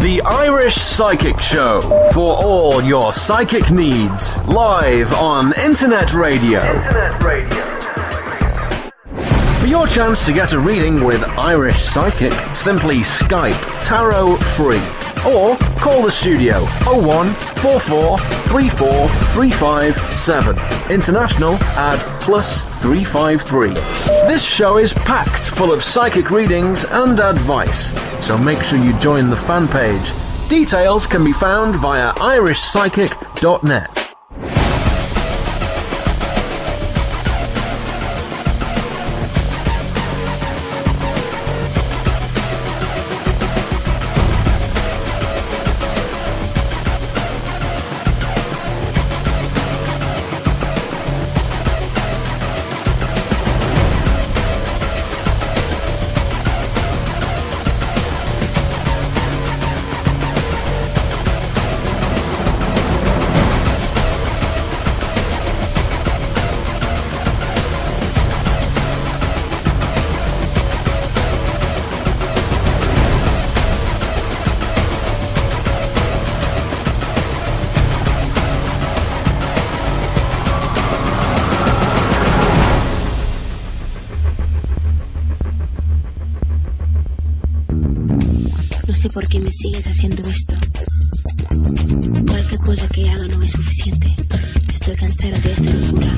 The Irish Psychic Show, for all your psychic needs, live on Internet Radio. For your chance to get a reading with Irish Psychic, simply Skype Tarot Free or call the studio 01 44 34 357. International add +353. This show is packed full of psychic readings and advice, so make sure you join the fan page. Details can be found via irishpsychic.net. ¿Por qué me sigues haciendo esto? Cualquier cosa que haga no es suficiente. Estoy cansada de esta locura.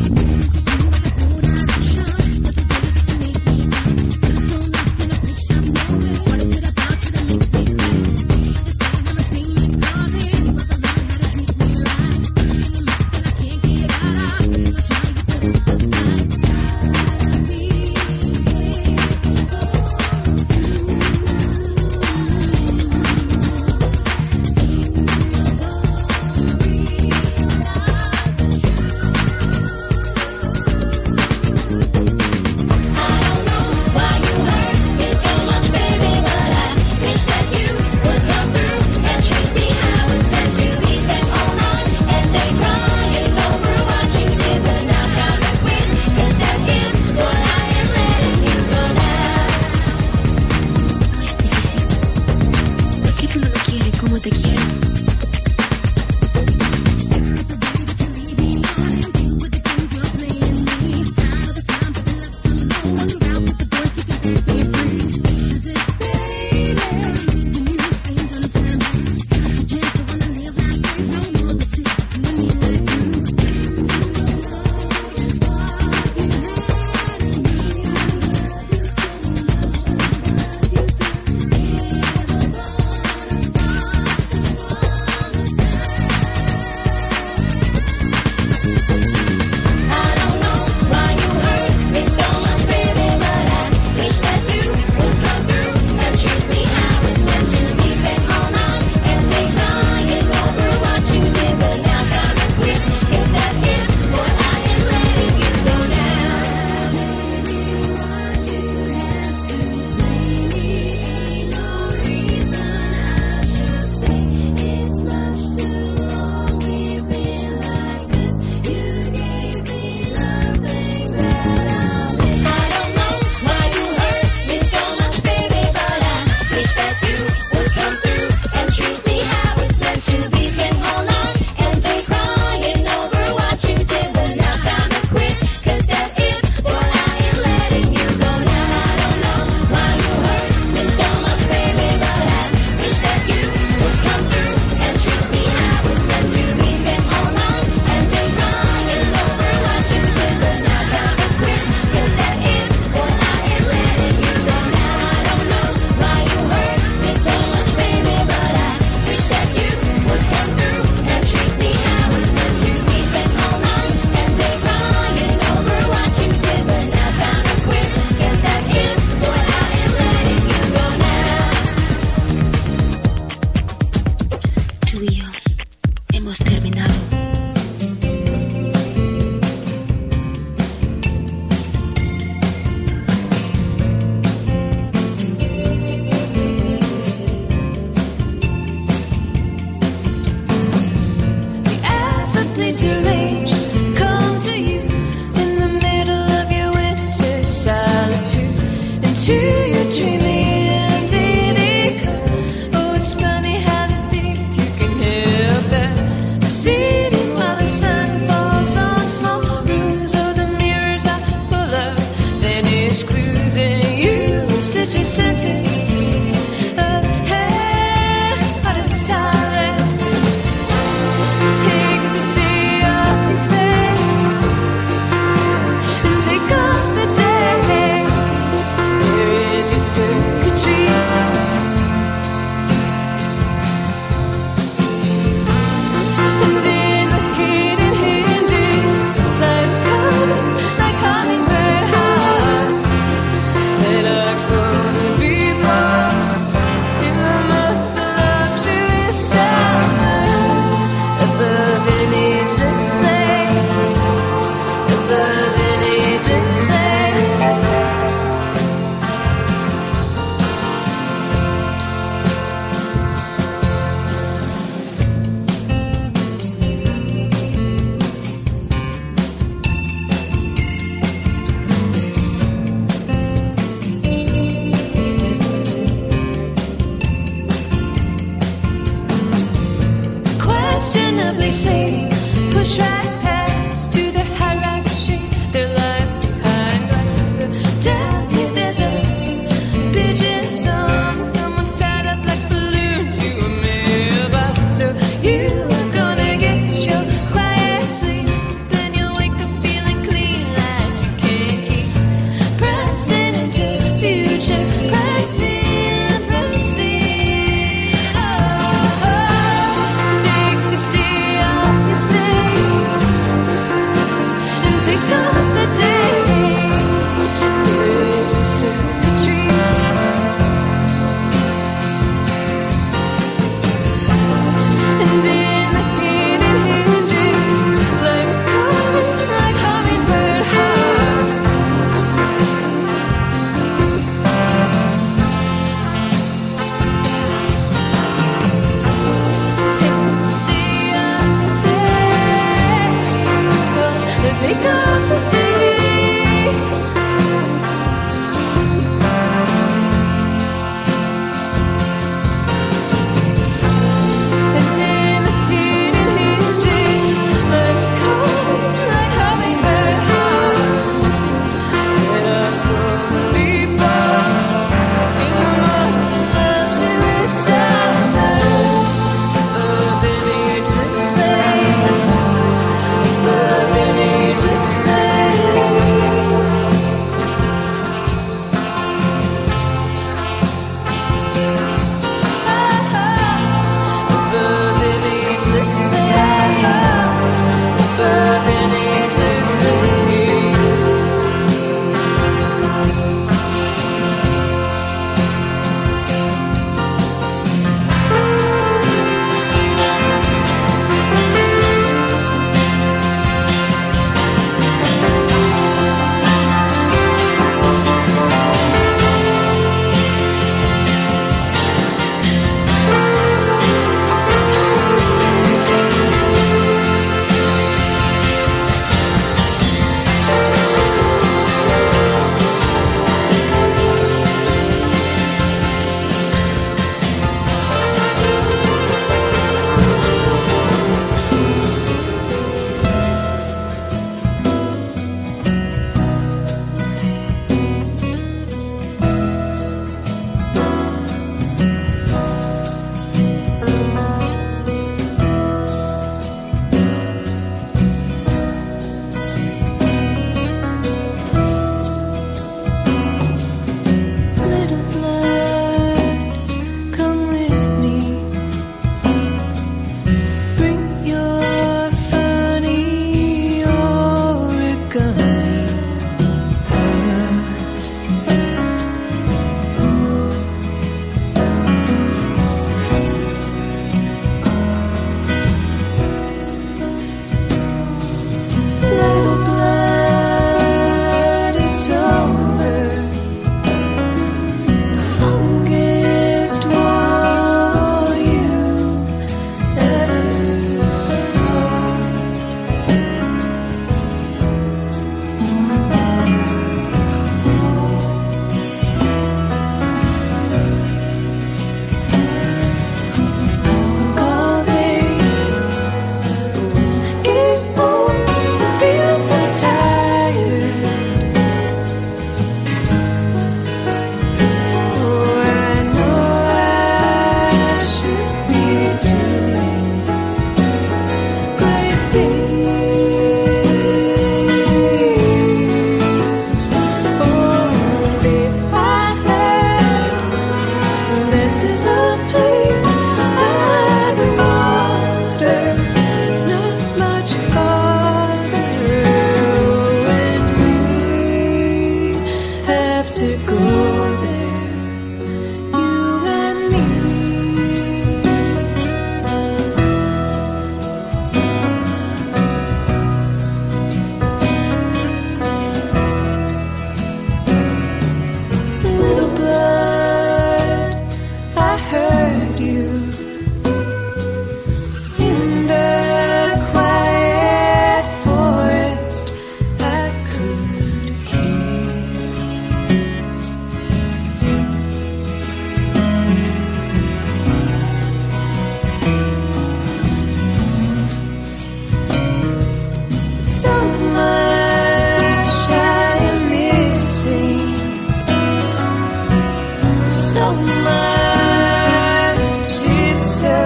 how much is so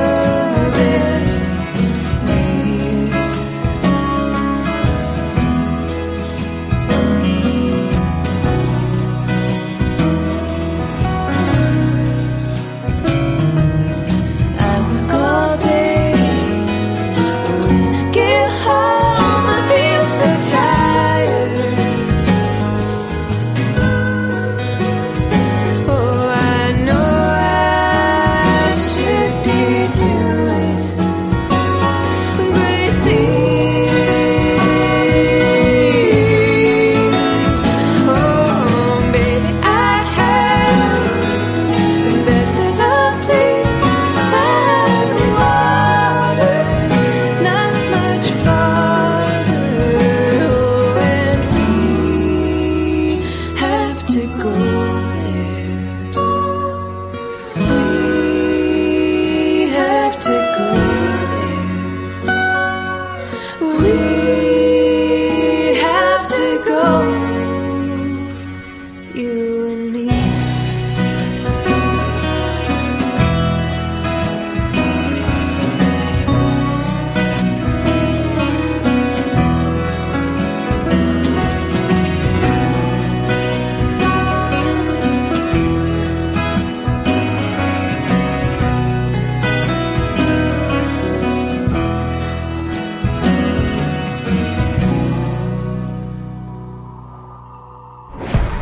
very near. I work all day. When I get home, I feel so tired. Oh, I know I should be doing great things. Oh, baby, I heard that there's a place by the water, not much farther. Oh, and we have to go there. We have to go there. We have to go, you and me.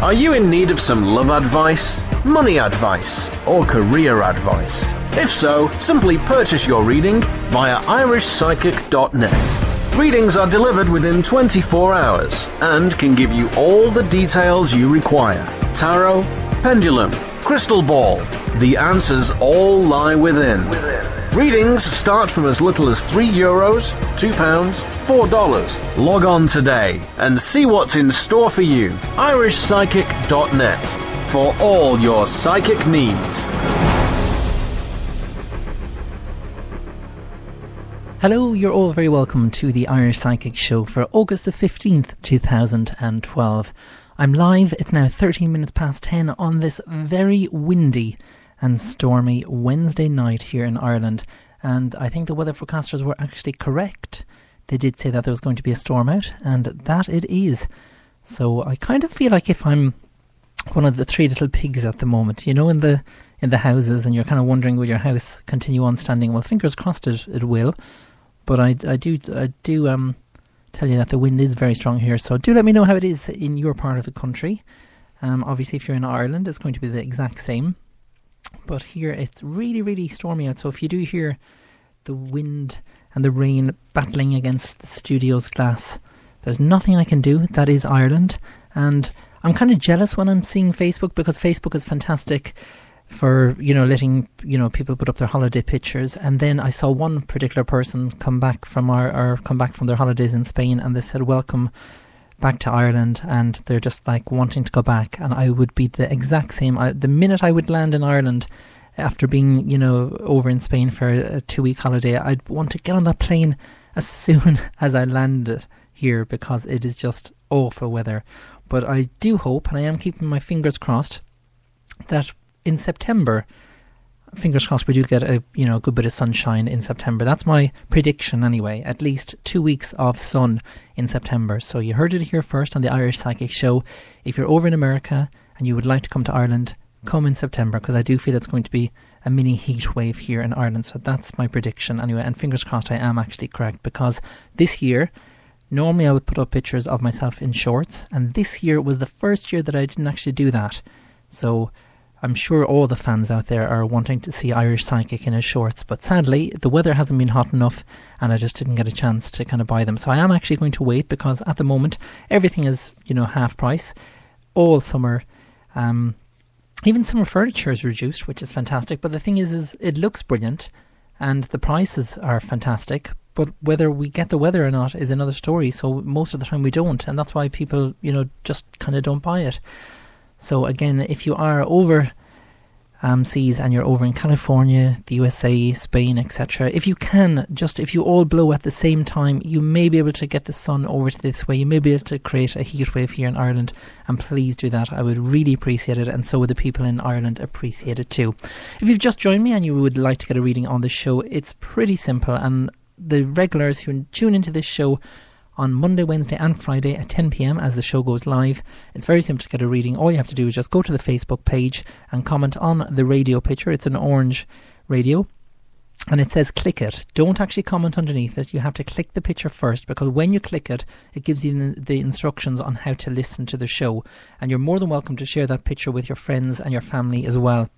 Are you in need of some love advice, money advice, or career advice? If so, simply purchase your reading via irishpsychic.net. Readings are delivered within 24 hours and can give you all the details you require. Tarot, pendulum, crystal ball. The answers all lie within. Readings start from as little as €3, £2, $4. Log on today and see what's in store for you. irishpsychic.net for all your psychic needs. Hello, you're all very welcome to the Irish Psychic Show for August the 15th, 2012. I'm live, it's now 13 minutes past 10 on this very windy and stormy Wednesday night here in Ireland, and I think the weather forecasters were actually correct. They did say that there was going to be a storm out, and that it is. So I kind of feel like if I'm one of the three little pigs at the moment, you know, in the houses, and you're kind of wondering, will your house continue on standing? Well, fingers crossed it will. But I do tell you that the wind is very strong here, so do let me know how it is in your part of the country. Obviously, if you're in Ireland, it's going to be the exact same. But here, it's really, really stormy out, so if you do hear the wind and the rain battling against the studio's glass, there's nothing I can do. That is Ireland. And I'm kind of jealous when I'm seeing Facebook, because Facebook is fantastic for, you know, letting, you know, people put up their holiday pictures. And then I saw one particular person come back from their holidays in Spain, and they said welcome back to Ireland, and they're just like wanting to go back. And I would be the exact same. The minute I would land in Ireland after being, you know, over in Spain for a 2-week holiday, I'd want to get on that plane as soon as I landed here, because it is just awful weather. But I do hope, and I am keeping my fingers crossed, that in September, fingers crossed, we do get a good bit of sunshine in September. That's my prediction anyway. At least 2 weeks of sun in September. So you heard it here first on the Irish Psychic Show. If you're over in America and you would like to come to Ireland, come in September, because I do feel it's going to be a mini heat wave here in Ireland. So that's my prediction anyway. And fingers crossed I am actually correct, because this year, normally I would put up pictures of myself in shorts, and this year was the first year that I didn't actually do that. So I'm sure all the fans out there are wanting to see Irish Psychic in his shorts, but sadly the weather hasn't been hot enough and I just didn't get a chance to kind of buy them. So I am actually going to wait, because at the moment everything is, you know, half price all summer. Even summer furniture is reduced, which is fantastic. But the thing is it looks brilliant and the prices are fantastic, but whether we get the weather or not is another story. So most of the time we don't, and that's why people, you know, just kind of don't buy it. So again, if you are over seas and you're over in California, the USA, Spain, etc., if you can, just if you all blow at the same time, you may be able to get the sun over to this way. You may be able to create a heat wave here in Ireland, and please do that. I would really appreciate it, and so would the people in Ireland appreciate it too. If you've just joined me and you would like to get a reading on the show, it's pretty simple, and the regulars who tune into this show on Monday, Wednesday and Friday at 10 p.m. as the show goes live, it's very simple to get a reading. All you have to do is just go to the Facebook page and comment on the radio picture. It's an orange radio and it says click it. Don't actually comment underneath it. You have to click the picture first, because when you click it, it gives you the instructions on how to listen to the show, and you're more than welcome to share that picture with your friends and your family as well,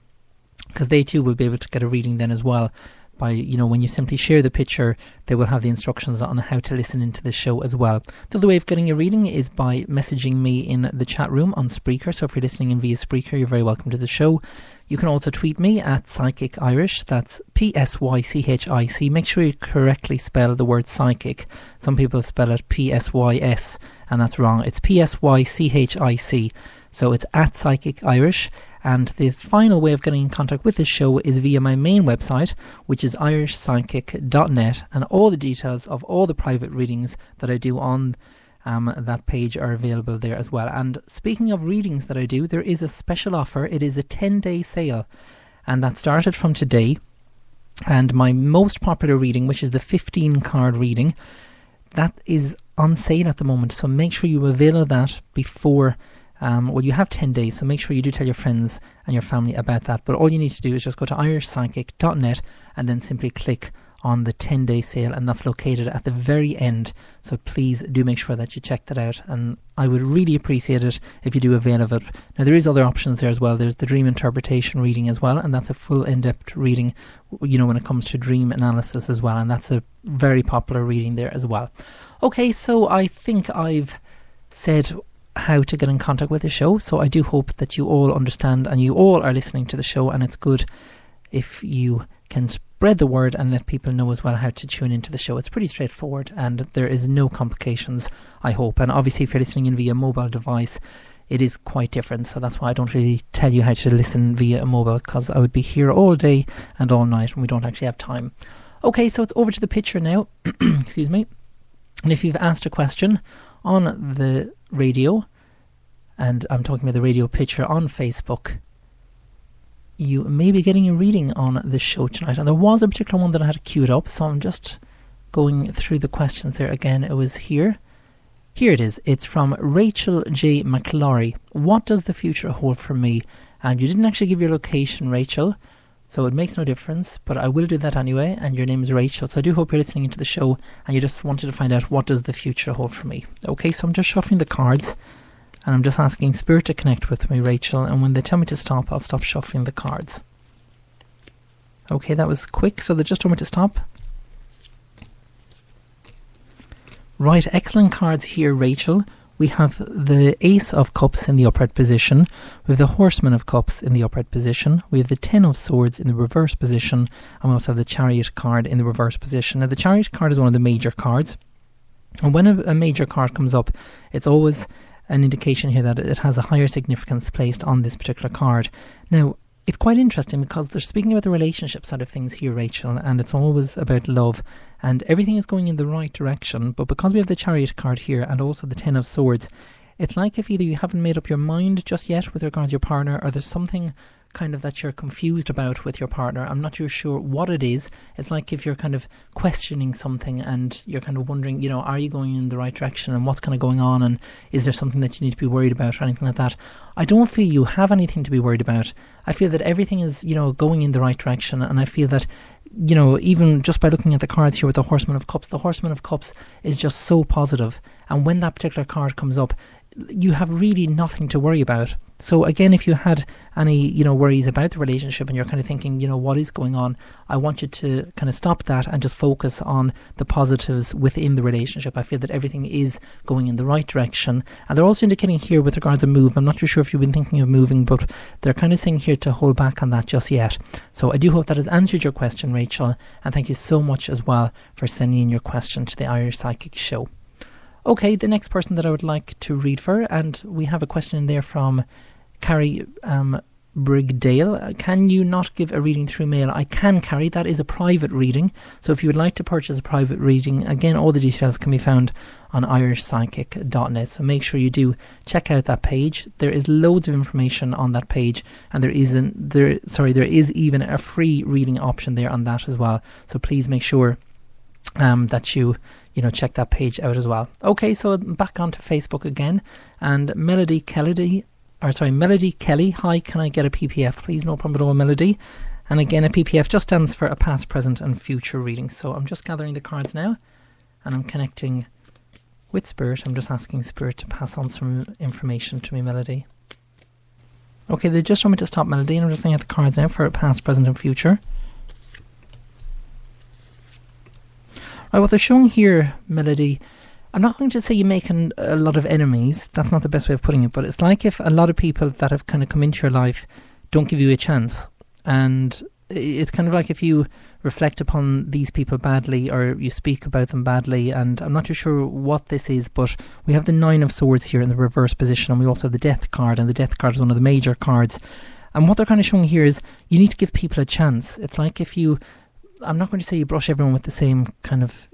because they too will be able to get a reading then as well. By, when you simply share the picture, they will have the instructions on how to listen into the show as well. The other way of getting a reading is by messaging me in the chat room on Spreaker. So if you're listening in via Spreaker, you're very welcome to the show. You can also tweet me at Psychic Irish. That's PSYCHIC. Make sure you correctly spell the word psychic. Some people spell it PSYS, and that's wrong. It's PSYCHIC. So it's at Psychic Irish. And the final way of getting in contact with this show is via my main website, which is irishpsychic.net, and all the details of all the private readings that I do on that page are available there as well. And speaking of readings that I do, there is a special offer. It is a 10-day sale, and that started from today. And my most popular reading, which is the 15-card reading, that is on sale at the moment. So make sure you avail of that before... you have 10 days, so make sure you do tell your friends and your family about that. But all you need to do is just go to irishpsychic.net and then simply click on the 10-day sale, and that's located at the very end. So please do make sure that you check that out, and I would really appreciate it if you do avail of it. Now, there is other options there as well. There's the dream interpretation reading as well, and that's a full in-depth reading, when it comes to dream analysis as well, and that's a very popular reading there as well. Okay, so I think I've said how to get in contact with the show, so I do hope that you all understand and you all are listening to the show, and it's good if you can spread the word and let people know as well how to tune into the show. It's pretty straightforward and there is no complications, I hope. And obviously if you're listening in via mobile device, it is quite different, so that's why I don't really tell you how to listen via a mobile, because I would be here all day and all night and we don't actually have time. Okay, so it's over to the picture now. Excuse me. And if you've asked a question on the radio, and I'm talking about the radio picture on Facebook, you may be getting a reading on the show tonight. And there was a particular one that I had queued up, so I'm just going through the questions there again. It was here. Here it is. It's from Rachel J. McLaury. What does the future hold for me? And you didn't actually give your location, Rachel, so it makes no difference, but I will do that anyway. And your name is Rachel, so I do hope you're listening into the show and you just wanted to find out what does the future hold for me. Okay, so I'm just shuffling the cards and I'm just asking Spirit to connect with me, Rachel, and when they tell me to stop, I'll stop shuffling the cards. Okay, that was quick, so they just told me to stop. Right, excellent cards here, Rachel. We have the Ace of Cups in the upright position. We have the Horseman of Cups in the upright position. We have the Ten of Swords in the reverse position. And we also have the Chariot card in the reverse position. Now, the Chariot card is one of the major cards. And when a major card comes up, it's always an indication here that it has a higher significance placed on this particular card. Now, it's quite interesting because they're speaking about the relationship side of things here, Rachel, and it's always about love, and everything is going in the right direction. But because we have the Chariot card here and also the Ten of Swords, it's like if either you haven't made up your mind just yet with regards to your partner, or there's something kind of that you're confused about with your partner. I'm not too sure what it is. It's like if you're kind of questioning something and you're kind of wondering, you know, are you going in the right direction and what's kind of going on, and is there something that you need to be worried about or anything like that. I don't feel you have anything to be worried about. I feel that everything is, you know, going in the right direction, and I feel that, you know, even just by looking at the cards here with the Horseman of Cups, the Horseman of Cups is just so positive, and when that particular card comes up, you have really nothing to worry about. So again, if you had any, you know, worries about the relationship and you're kind of thinking, you know, what is going on, I want you to kind of stop that and just focus on the positives within the relationship. I feel that everything is going in the right direction. And they're also indicating here with regards to move, I'm not too sure if you've been thinking of moving, but they're kind of saying here to hold back on that just yet. So I do hope that has answered your question, Rachel, and thank you so much as well for sending in your question to the Irish Psychic Show. Okay, the next person that I would like to read for, and we have a question in there from Carrie Brigdale. Can you not give a reading through mail? I can, Carrie. That is a private reading. So if you would like to purchase a private reading, again, all the details can be found on irishpsychic.net. So make sure you do check out that page. There is loads of information on that page, and there is even a free reading option there on that as well. So please make sure that you check that page out as well. Okay, so back onto Facebook again, and Melody Kelly. Hi, can I get a PPF, please? No problem at all, Melody. And again, a PPF just stands for a past, present, and future reading. So I'm just gathering the cards now, and I'm connecting with Spirit. I'm just asking Spirit to pass on some information to me, Melody. Okay, they just want me to stop, Melody, and I'm just looking at the cards now for a past, present, and future. Right, what they're showing here, Melody, I'm not going to say you make a lot of enemies. That's not the best way of putting it. But it's like if a lot of people that have kind of come into your life don't give you a chance. And it's kind of like if you reflect upon these people badly, or you speak about them badly. And I'm not too sure what this is, but we have the 9 of Swords here in the reverse position. And we also have the Death card. And the Death card is one of the major cards. And what they're kind of showing here is you need to give people a chance. It's like if you... I'm not going to say you brush everyone with the same kind of,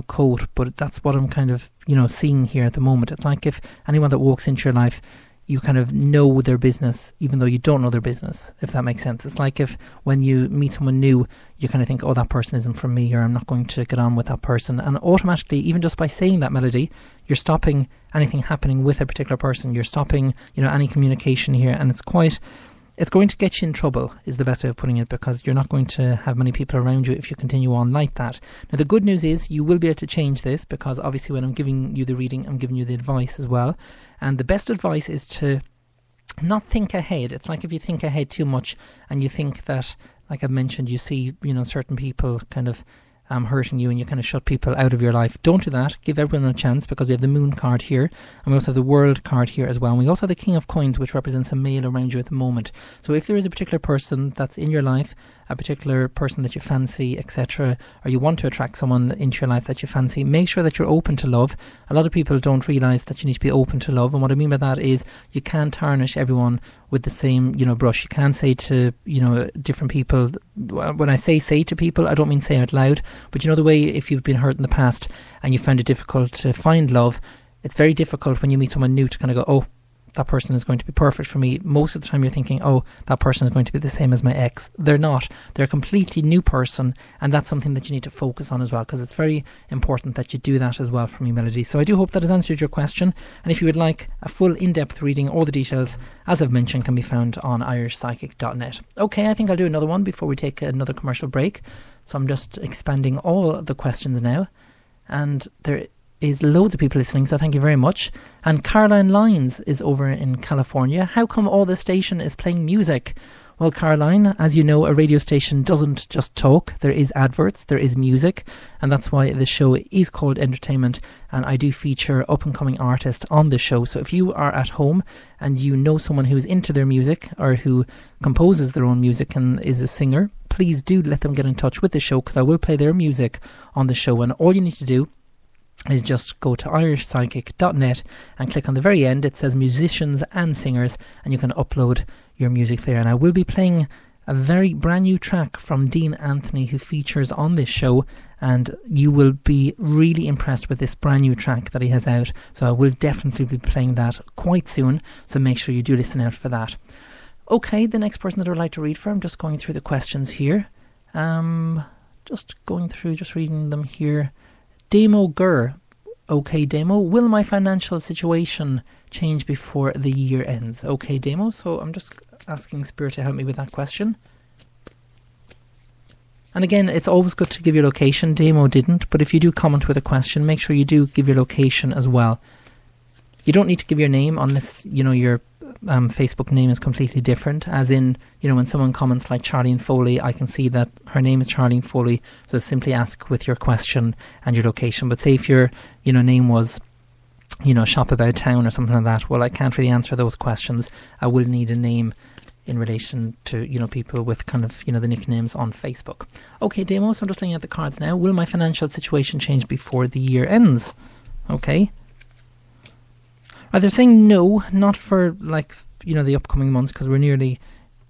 coat, but that's what I'm kind of, seeing here at the moment. It's like if anyone that walks into your life, you kind of know their business, even though you don't know their business, if that makes sense. It's like if when you meet someone new, you kind of think, oh, that person isn't for me, or I'm not going to get on with that person. And automatically, even just by saying that, Melody, you're stopping anything happening with a particular person. You're stopping, any communication here. And it's going to get you in trouble, is the best way of putting it, because you're not going to have many people around you if you continue on like that. Now, the good news is you will be able to change this, because obviously when I'm giving you the reading, I'm giving you the advice as well. And the best advice is to not think ahead. It's like if you think ahead too much and you think that, like I've mentioned, you see, certain people kind of hurting you, and you kind of shut people out of your life. Don't do that. Give everyone a chance, because we have the Moon card here, and we also have the World card here as well. And we also have the King of Coins, which represents a male around you at the moment. So if there is a particular person that's in your life, a particular person that you fancy, etc., or you want to attract someone into your life that you fancy, make sure that you're open to love. A lot of people don't realise that you need to be open to love, and what I mean by that is you can't tarnish everyone with the same, brush. You can't say to, different people, when I say to people, I don't mean say out loud, but the way if you've been hurt in the past and you found it difficult to find love, it's very difficult when you meet someone new to kind of go, oh, that person is going to be perfect for me. Most of the time you're thinking, oh, that person is going to be the same as my ex. They're not. They're a completely new person, and that's something that you need to focus on as well, because it's very important that you do that as well for me, Melody. So I do hope that has answered your question, and if you would like a full in-depth reading, all the details, as I've mentioned, can be found on irishpsychic.net. Okay, I think I'll do another one before we take another commercial break. So I'm just expanding all the questions now, and there is loads of people listening, so thank you very much. And Caroline Lyons is over in California. How come all the station is playing music? Well, Caroline, as you know, a radio station doesn't just talk. There is adverts, there is music, and that's why the show is called Entertainment, and I do feature up-and-coming artists on the show. So if you are at home and you know someone who's into their music, or who composes their own music and is a singer, please do let them get in touch with the show, because I will play their music on the show. And all you need to do is just go to irishpsychic.net and click on the very end. It says musicians and singers, and you can upload your music there. And I will be playing a very brand new track from Dean Anthony, who features on this show, and you will be really impressed with this brand new track that he has out. So I will definitely be playing that quite soon, so make sure you do listen out for that. Okay, the next person that I would like to read for, I'm just going through the questions here. Just reading them here. Demo Gur. Okay, Demo, will my financial situation change before the year ends? Okay, Demo, so I'm just asking Spirit to help me with that question. And again, it's always good to give your location. Demo didn't, but if you do comment with a question, make sure you do give your location as well. You don't need to give your name unless, your Facebook name is completely different, as in, when someone comments like Charlene Foley, I can see that her name is Charlene Foley, so simply ask with your question and your location. But say if your name was Shop About Town or something like that, well, I can't really answer those questions. I will need a name in relation to people with kind of the nicknames on Facebook. Okay, Demo, so I'm just looking at the cards now. Will my financial situation change before the year ends? Okay. They're saying no, not for the upcoming months, because we're nearly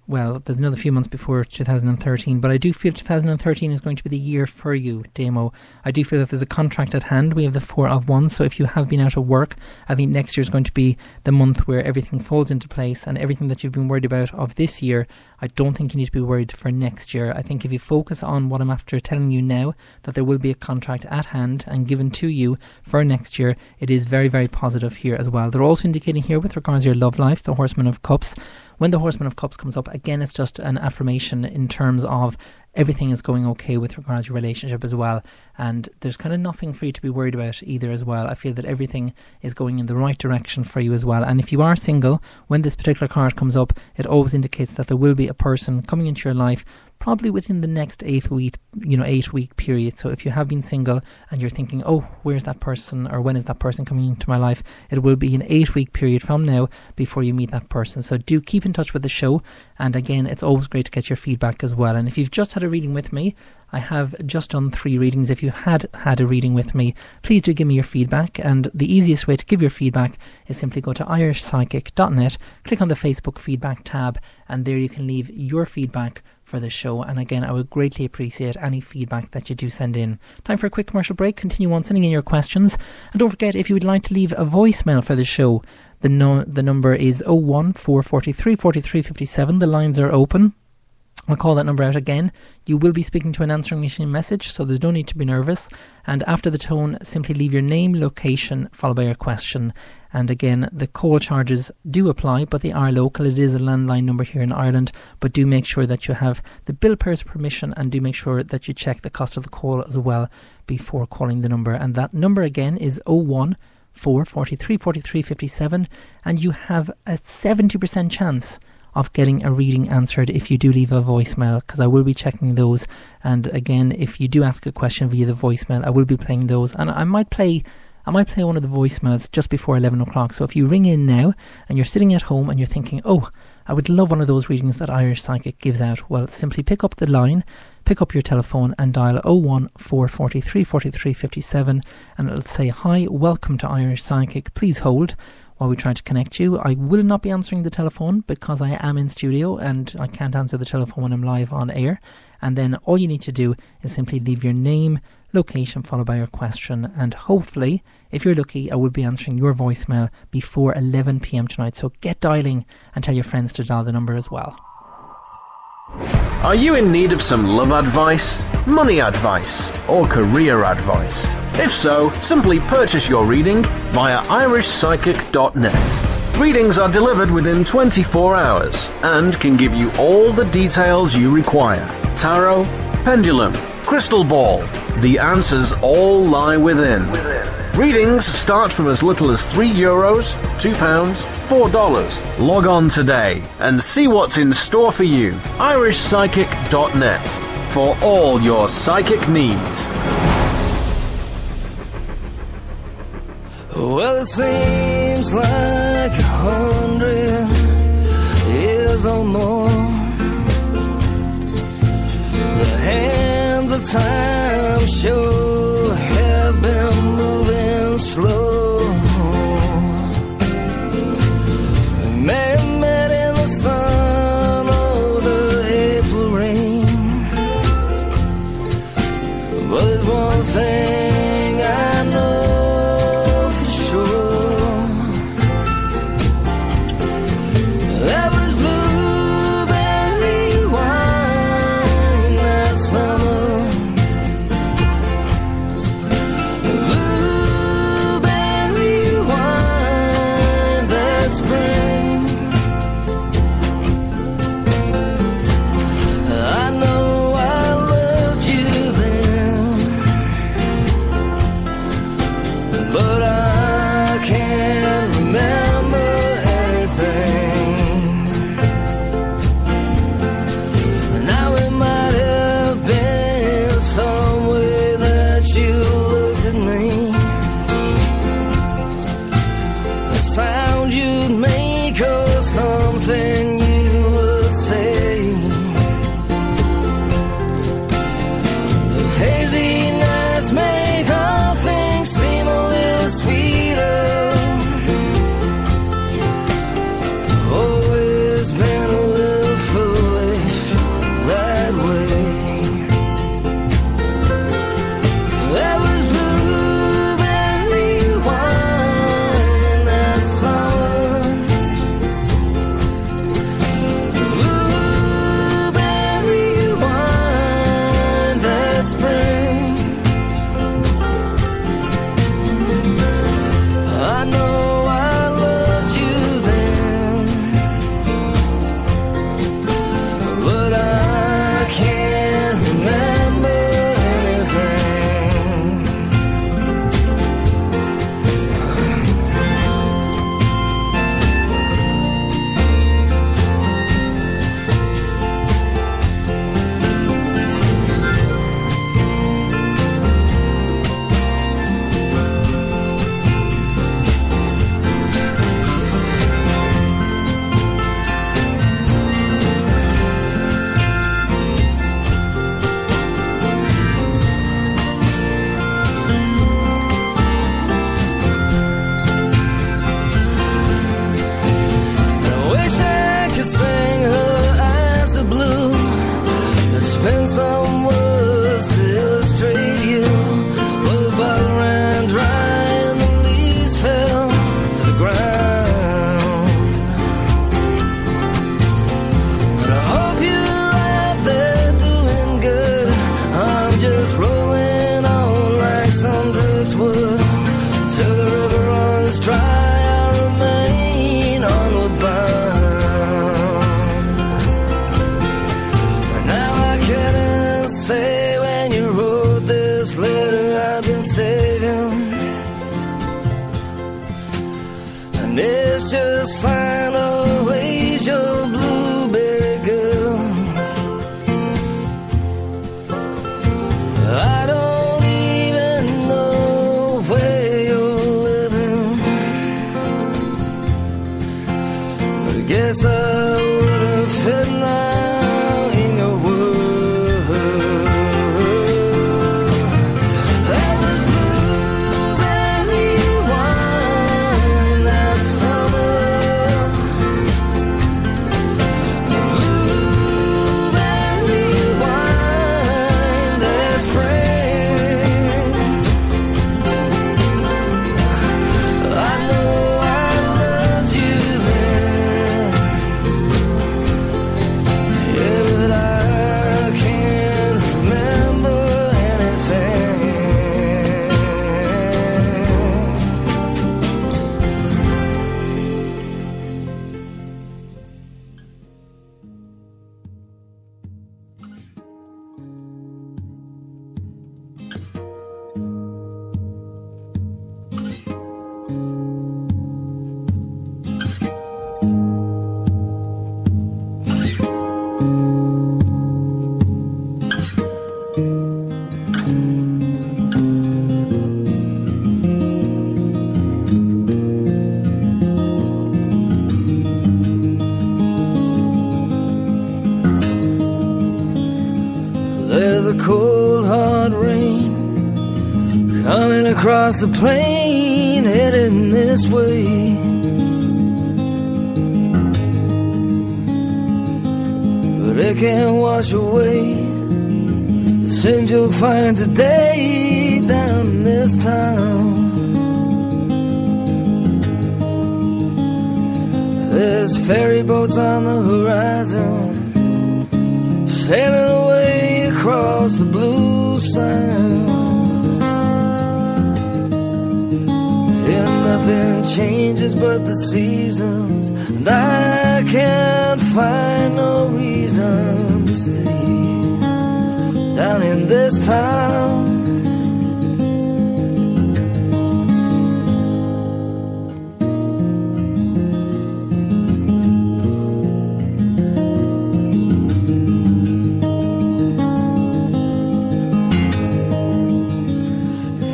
well, there's another few months before 2013, but I do feel 2013 is going to be the year for you, Damo. I do feel that there's a contract at hand. We have the 4 of Wands, so if you have been out of work, I think next year is going to be the month where everything falls into place, and everything that you've been worried about of this year, I don't think you need to be worried for next year. I think if you focus on what I'm after telling you now, that there will be a contract at hand and given to you for next year, it is very, very positive here as well. They're also indicating here with regards to your love life, the Horseman of Cups. When the Horseman of Cups comes up, again, it's just an affirmation in terms of everything is going okay with regards to your relationship as well. And there's kind of nothing for you to be worried about either as well. I feel that everything is going in the right direction for you as well. And if you are single, when this particular card comes up, it always indicates that there will be a person coming into your life probably within the next 8 week period. So if you have been single and you're thinking, oh, where's that person, or when is that person coming into my life, it will be an 8-week period from now before you meet that person. So do keep in touch with the show, and again, it's always great to get your feedback as well. And if you've just had a reading with me, I have just done 3 readings. If you had a reading with me, please do give me your feedback, and the easiest way to give your feedback is simply go to irishpsychic.net, click on the Facebook feedback tab, and there you can leave your feedback for the show. And again, I would greatly appreciate any feedback that you do send in. Time for a quick commercial break. Continue on sending in your questions, and don't forget, if you would like to leave a voicemail for the show, the number is 01443 4357. The lines are open. I'll call that number out again. You will be speaking to an answering machine message, so there's no need to be nervous. And after the tone, simply leave your name, location, followed by your question. And again, the call charges do apply, but they are local. It is a landline number here in Ireland, but do make sure that you have the bill payer's permission, and do make sure that you check the cost of the call as well before calling the number. And that number again is 01443 4357, and you have a 70% chance of getting a reading answered if you do leave a voicemail, because I will be checking those. And again, if you do ask a question via the voicemail, I will be playing those, and I might play one of the voicemails just before 11 o'clock. So if you ring in now and you're sitting at home and you're thinking, oh, I would love one of those readings that Irish Psychic gives out, well, simply pick up the line, pick up your telephone and dial 01443 4357, and it'll say, hi, welcome to Irish Psychic, please hold while we try to connect you. I will not be answering the telephone because I am in studio and I can't answer the telephone when I'm live on air. And then all you need to do is simply leave your name, location, followed by your question, and hopefully, if you're lucky, I will be answering your voicemail before 11 p.m. tonight. So get dialing and tell your friends to dial the number as well. Are you in need of some love advice, money advice, or career advice? If so, simply purchase your reading via irishpsychic.net. Readings are delivered within 24 hours and can give you all the details you require. Tarot, pendulum, crystal ball. The answers all lie within. Readings start from as little as €3, £2, $4. Log on today and see what's in store for you. irishpsychic.net for all your psychic needs. Well, it seems like 100 years or more. The hands of time sure have been moving slow. We may have met in the sun or the April rain, but there's one thing I know for sure. That was blueberry wine that summer, that spring. I know I loved you then, but I can't remember anything. Spend some words to illustrate you. Well, the bottle ran dry and the leaves fell to the ground. But I hope you're out there doing good. I'm just rolling on like some driftwood till the river runs dry. I remain onward bound. Say when you wrote this letter I've been saving, and it's just signed always your blueberry girl. I don't even know where you're living, but I guess I wouldn't fit now in your world. There's a cold hard rain coming across the plain, heading this way. But it can't wash away the sins you'll find today down in this town. There's ferry boats on the horizon, sailing away across the blue Sound. And nothing changes but the seasons, and I can't find no reason to stay down in this town.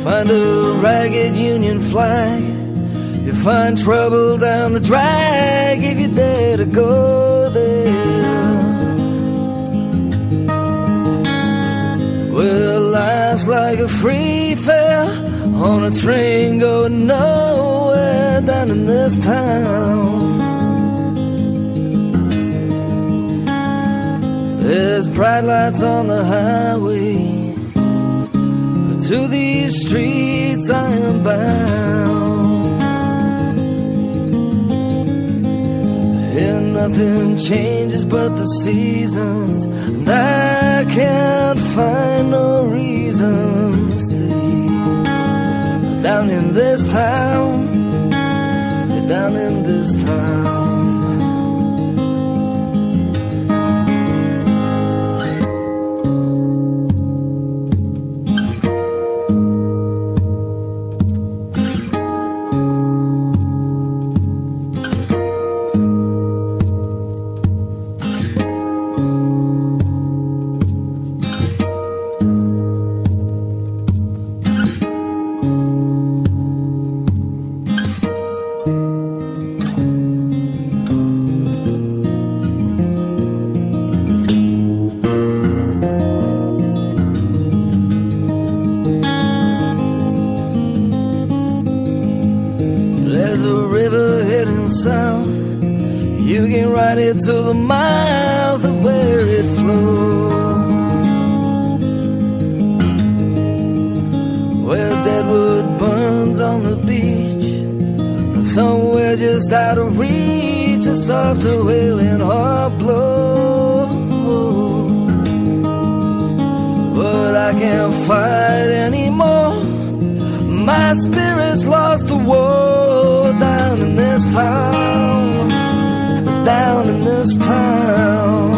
Find a ragged Union flag, you find trouble down the drag if you dare to go there. Well, life's like a free fare on a train going nowhere down in this town. There's bright lights on the highway, to these streets I am bound. Here nothing changes but the seasons, and I can't find no reason reason to stay down in this town, down in this town. To the mouth of where it flows, where deadwood burns on the beach, and somewhere just out of reach, a softer wailing heart blows. But I can't fight anymore, my spirit's lost the war down in this town. Down in this town,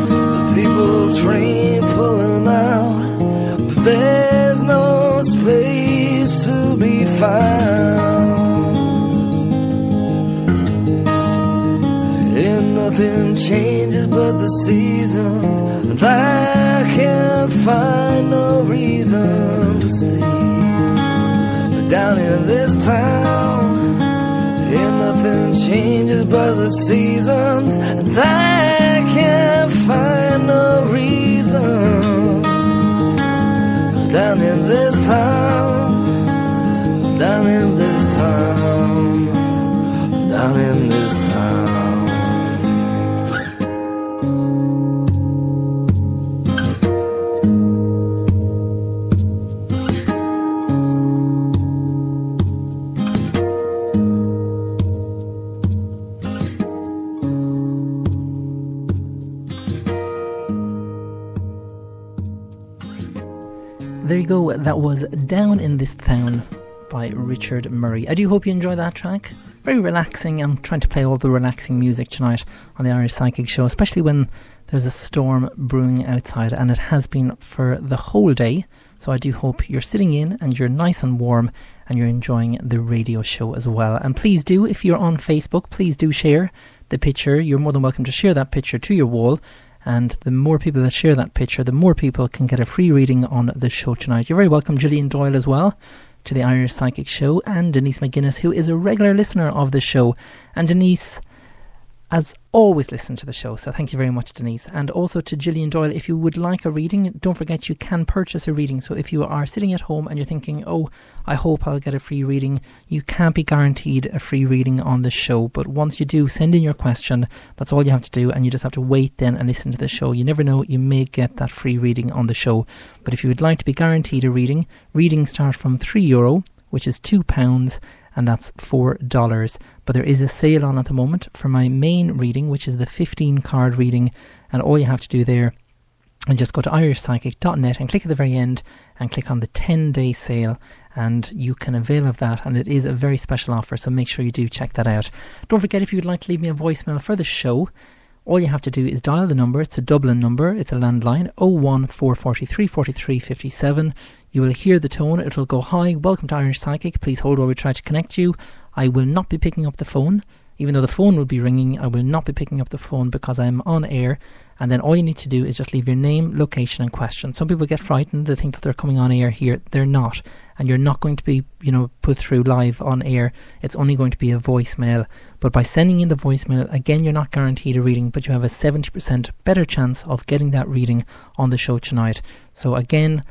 the people train pulling out, but there's no space to be found. And nothing changes but the seasons, and I can't find no reason to stay. But down in this town, and nothing changes but the seasons, and I can't find no reason. Down in this town, down in this town, down in this town. There you go, that was Down in This Town by Richard Murray. I do hope you enjoy that track. Very relaxing. I'm trying to play all the relaxing music tonight on the Irish Psychic Show, especially when there's a storm brewing outside, and it has been for the whole day. So I do hope you're sitting in and you're nice and warm and you're enjoying the radio show as well. And please do, if you're on Facebook, please do share the picture. You're more than welcome to share that picture to your wall. And the more people that share that picture, the more people can get a free reading on the show tonight. You're very welcome, Gillian Doyle, as well, to the Irish Psychic Show, and Denise McGuinness, who is a regular listener of the show. And Denise has always listened to the show, so thank you very much, Denise. And also to Gillian Doyle, if you would like a reading, don't forget you can purchase a reading. So if you are sitting at home and you're thinking, oh, I hope I'll get a free reading, you can't be guaranteed a free reading on the show. But once you do, send in your question. That's all you have to do, and you just have to wait then and listen to the show. You never know, you may get that free reading on the show. But if you would like to be guaranteed a reading, readings start from €3, which is £2, and that's $4. But there is a sale on at the moment for my main reading, which is the 15 card reading, and all you have to do there and just go to irishpsychic.net and click at the very end and click on the 10-day sale, and you can avail of that, and it is a very special offer, so make sure you do check that out. Don't forget, if you'd like to leave me a voicemail for the show, all you have to do is dial the number. It's a Dublin number, it's a landline, 01443 43 57. You will hear the tone, it will go, hi, welcome to Irish Psychic, please hold while we try to connect you. I will not be picking up the phone. Even though the phone will be ringing, I will not be picking up the phone because I'm on air. And then all you need to do is just leave your name, location and question. Some people get frightened, they think that they're coming on air here. They're not. And you're not going to be, put through live on air. It's only going to be a voicemail. But by sending in the voicemail, again, you're not guaranteed a reading, but you have a 70% better chance of getting that reading on the show tonight. So again,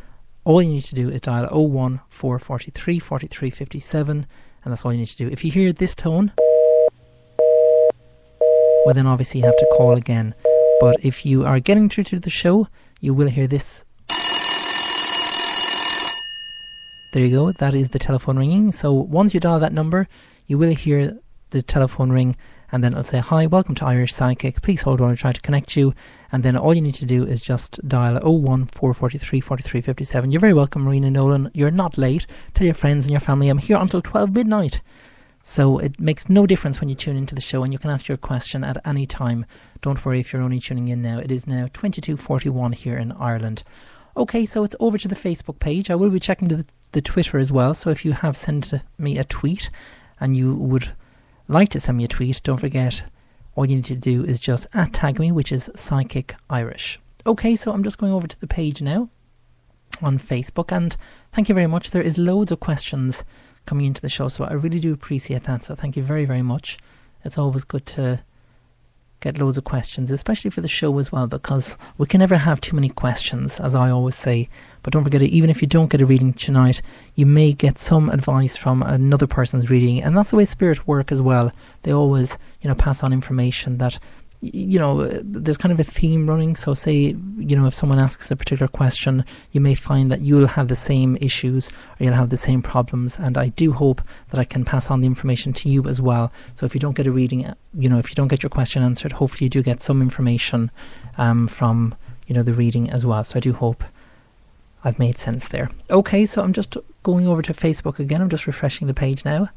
all you need to do is dial 01443 43 57, and that's all you need to do. If you hear this tone, well then obviously you have to call again. But if you are getting through to the show, you will hear this. There you go, that is the telephone ringing. So once you dial that number, you will hear the telephone ring, and then it'll say, hi, welcome to Irish Psychic, please hold while I try to connect you. And then all you need to do is just dial 01443 43 57. You're very welcome, Marina Nolan. You're not late. Tell your friends and your family I'm here until 12 midnight. So it makes no difference when you tune into the show, and you can ask your question at any time. Don't worry if you're only tuning in now. It is now 22:41 here in Ireland. Okay, so it's over to the Facebook page. I will be checking the Twitter as well, so if you have sent me a tweet and you would like to send me a tweet, don't forget, all you need to do is just @tag me, which is Psychic Irish. Okay, so I'm just going over to the page now on Facebook, and thank you very much. There is loads of questions coming into the show, so I really do appreciate that, so thank you very, very much. It's always good to get loads of questions, especially for the show as well, because we can never have too many questions, as I always say. But don't forget, even if you don't get a reading tonight, you may get some advice from another person's reading, and that's the way spirits work as well. They always, pass on information that, there's kind of a theme running. So say, if someone asks a particular question, you may find that you'll have the same issues or you'll have the same problems, and I do hope that I can pass on the information to you as well. So if you don't get a reading, if you don't get your question answered, hopefully you do get some information from, the reading as well. So I do hope I've made sense there. Okay, so I'm just going over to Facebook again. I'm just refreshing the page now.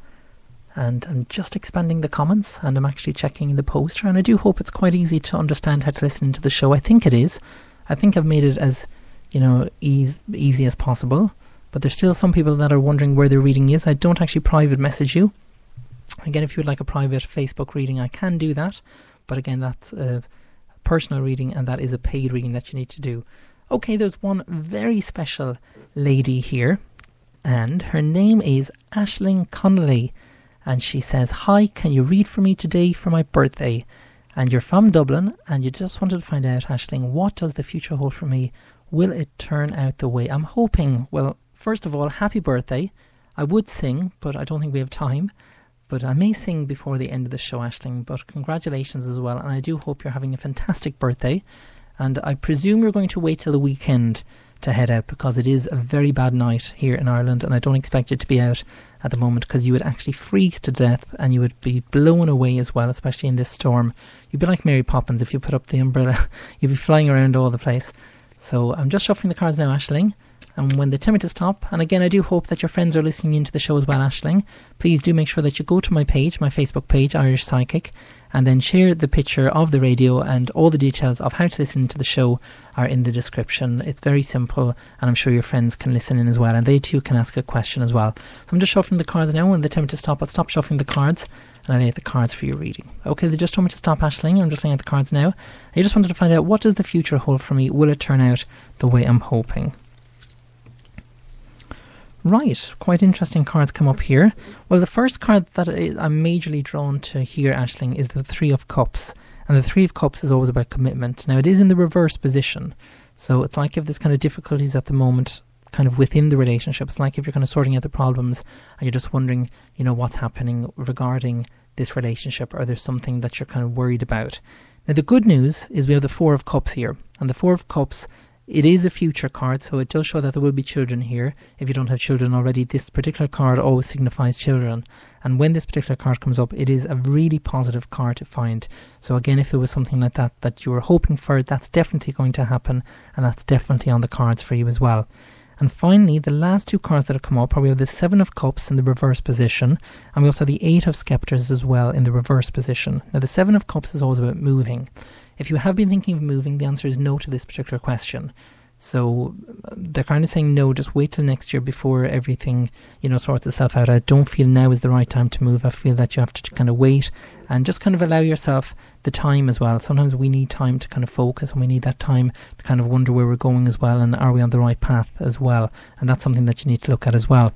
And I'm just expanding the comments, and I'm actually checking the poster, and I do hope it's quite easy to understand how to listen to the show. I think it is. I think I've made it as, easy as possible, but there's still some people that are wondering where their reading is. I don't actually private message you. Again, if you would like a private Facebook reading, I can do that, but again, that's a personal reading, and that is a paid reading that you need to do. Okay, there's one very special lady here, and her name is Aisling Connolly. And she says, hi, can you read for me today for my birthday? And you're from Dublin, and you just wanted to find out, Aisling, what does the future hold for me? Will it turn out the way I'm hoping? Well, first of all, happy birthday. I would sing, but I don't think we have time. But I may sing before the end of the show, Aisling. But congratulations as well, and I do hope you're having a fantastic birthday. And I presume you're going to wait till the weekend to head out, because it is a very bad night here in Ireland, and I don't expect you to be out at the moment, because you would actually freeze to death and you would be blown away as well, especially in this storm. You'd be like Mary Poppins if you put up the umbrella. You'd be flying around all the place. So I'm just shuffling the cards now, Aisling, and when they tell me to stop, and again I do hope that your friends are listening into the show as well, Aisling, please do make sure that you go to my page, my Facebook page, Irish Psychic, and then share the picture of the radio, and all the details of how to listen to the show are in the description. It's very simple, and I'm sure your friends can listen in as well, and they too can ask a question as well. So I'm just shuffling the cards now. When they tell me to stop, I'll stop shuffling the cards, and I'll lay out the cards for your reading. Okay, they just told me to stop, Aisling. I'm just laying out the cards now. I just wanted to find out, what does the future hold for me? Will it turn out the way I'm hoping? Right, quite interesting cards come up here. Well, the first card that I'm majorly drawn to here, Aisling, is the Three of Cups. And the Three of Cups is always about commitment. Now, it is in the reverse position. So it's like if there's kind of difficulties at the moment kind of within the relationship. It's like if you're kind of sorting out the problems and you're just wondering, what's happening regarding this relationship, or there's something that you're kind of worried about. Now, the good news is we have the Four of Cups here. And the Four of Cups, it is a future card, so it does show that there will be children here. If you don't have children already, this particular card always signifies children. And when this particular card comes up, it is a really positive card to find. So again, if there was something like that you were hoping for, that's definitely going to happen, and that's definitely on the cards for you as well. And finally, the last two cards that have come up are, we have the Seven of Cups in the reverse position, and we also have the Eight of Scepters as well in the reverse position. Now, the Seven of Cups is always about moving. If you have been thinking of moving, the answer is no to this particular question. So they're kind of saying no, just wait till next year before everything, sorts itself out. I don't feel now is the right time to move. I feel that you have to kind of wait and just kind of allow yourself the time as well. Sometimes we need time to kind of focus, and we need that time to kind of wonder where we're going as well, and are we on the right path as well. And that's something that you need to look at as well.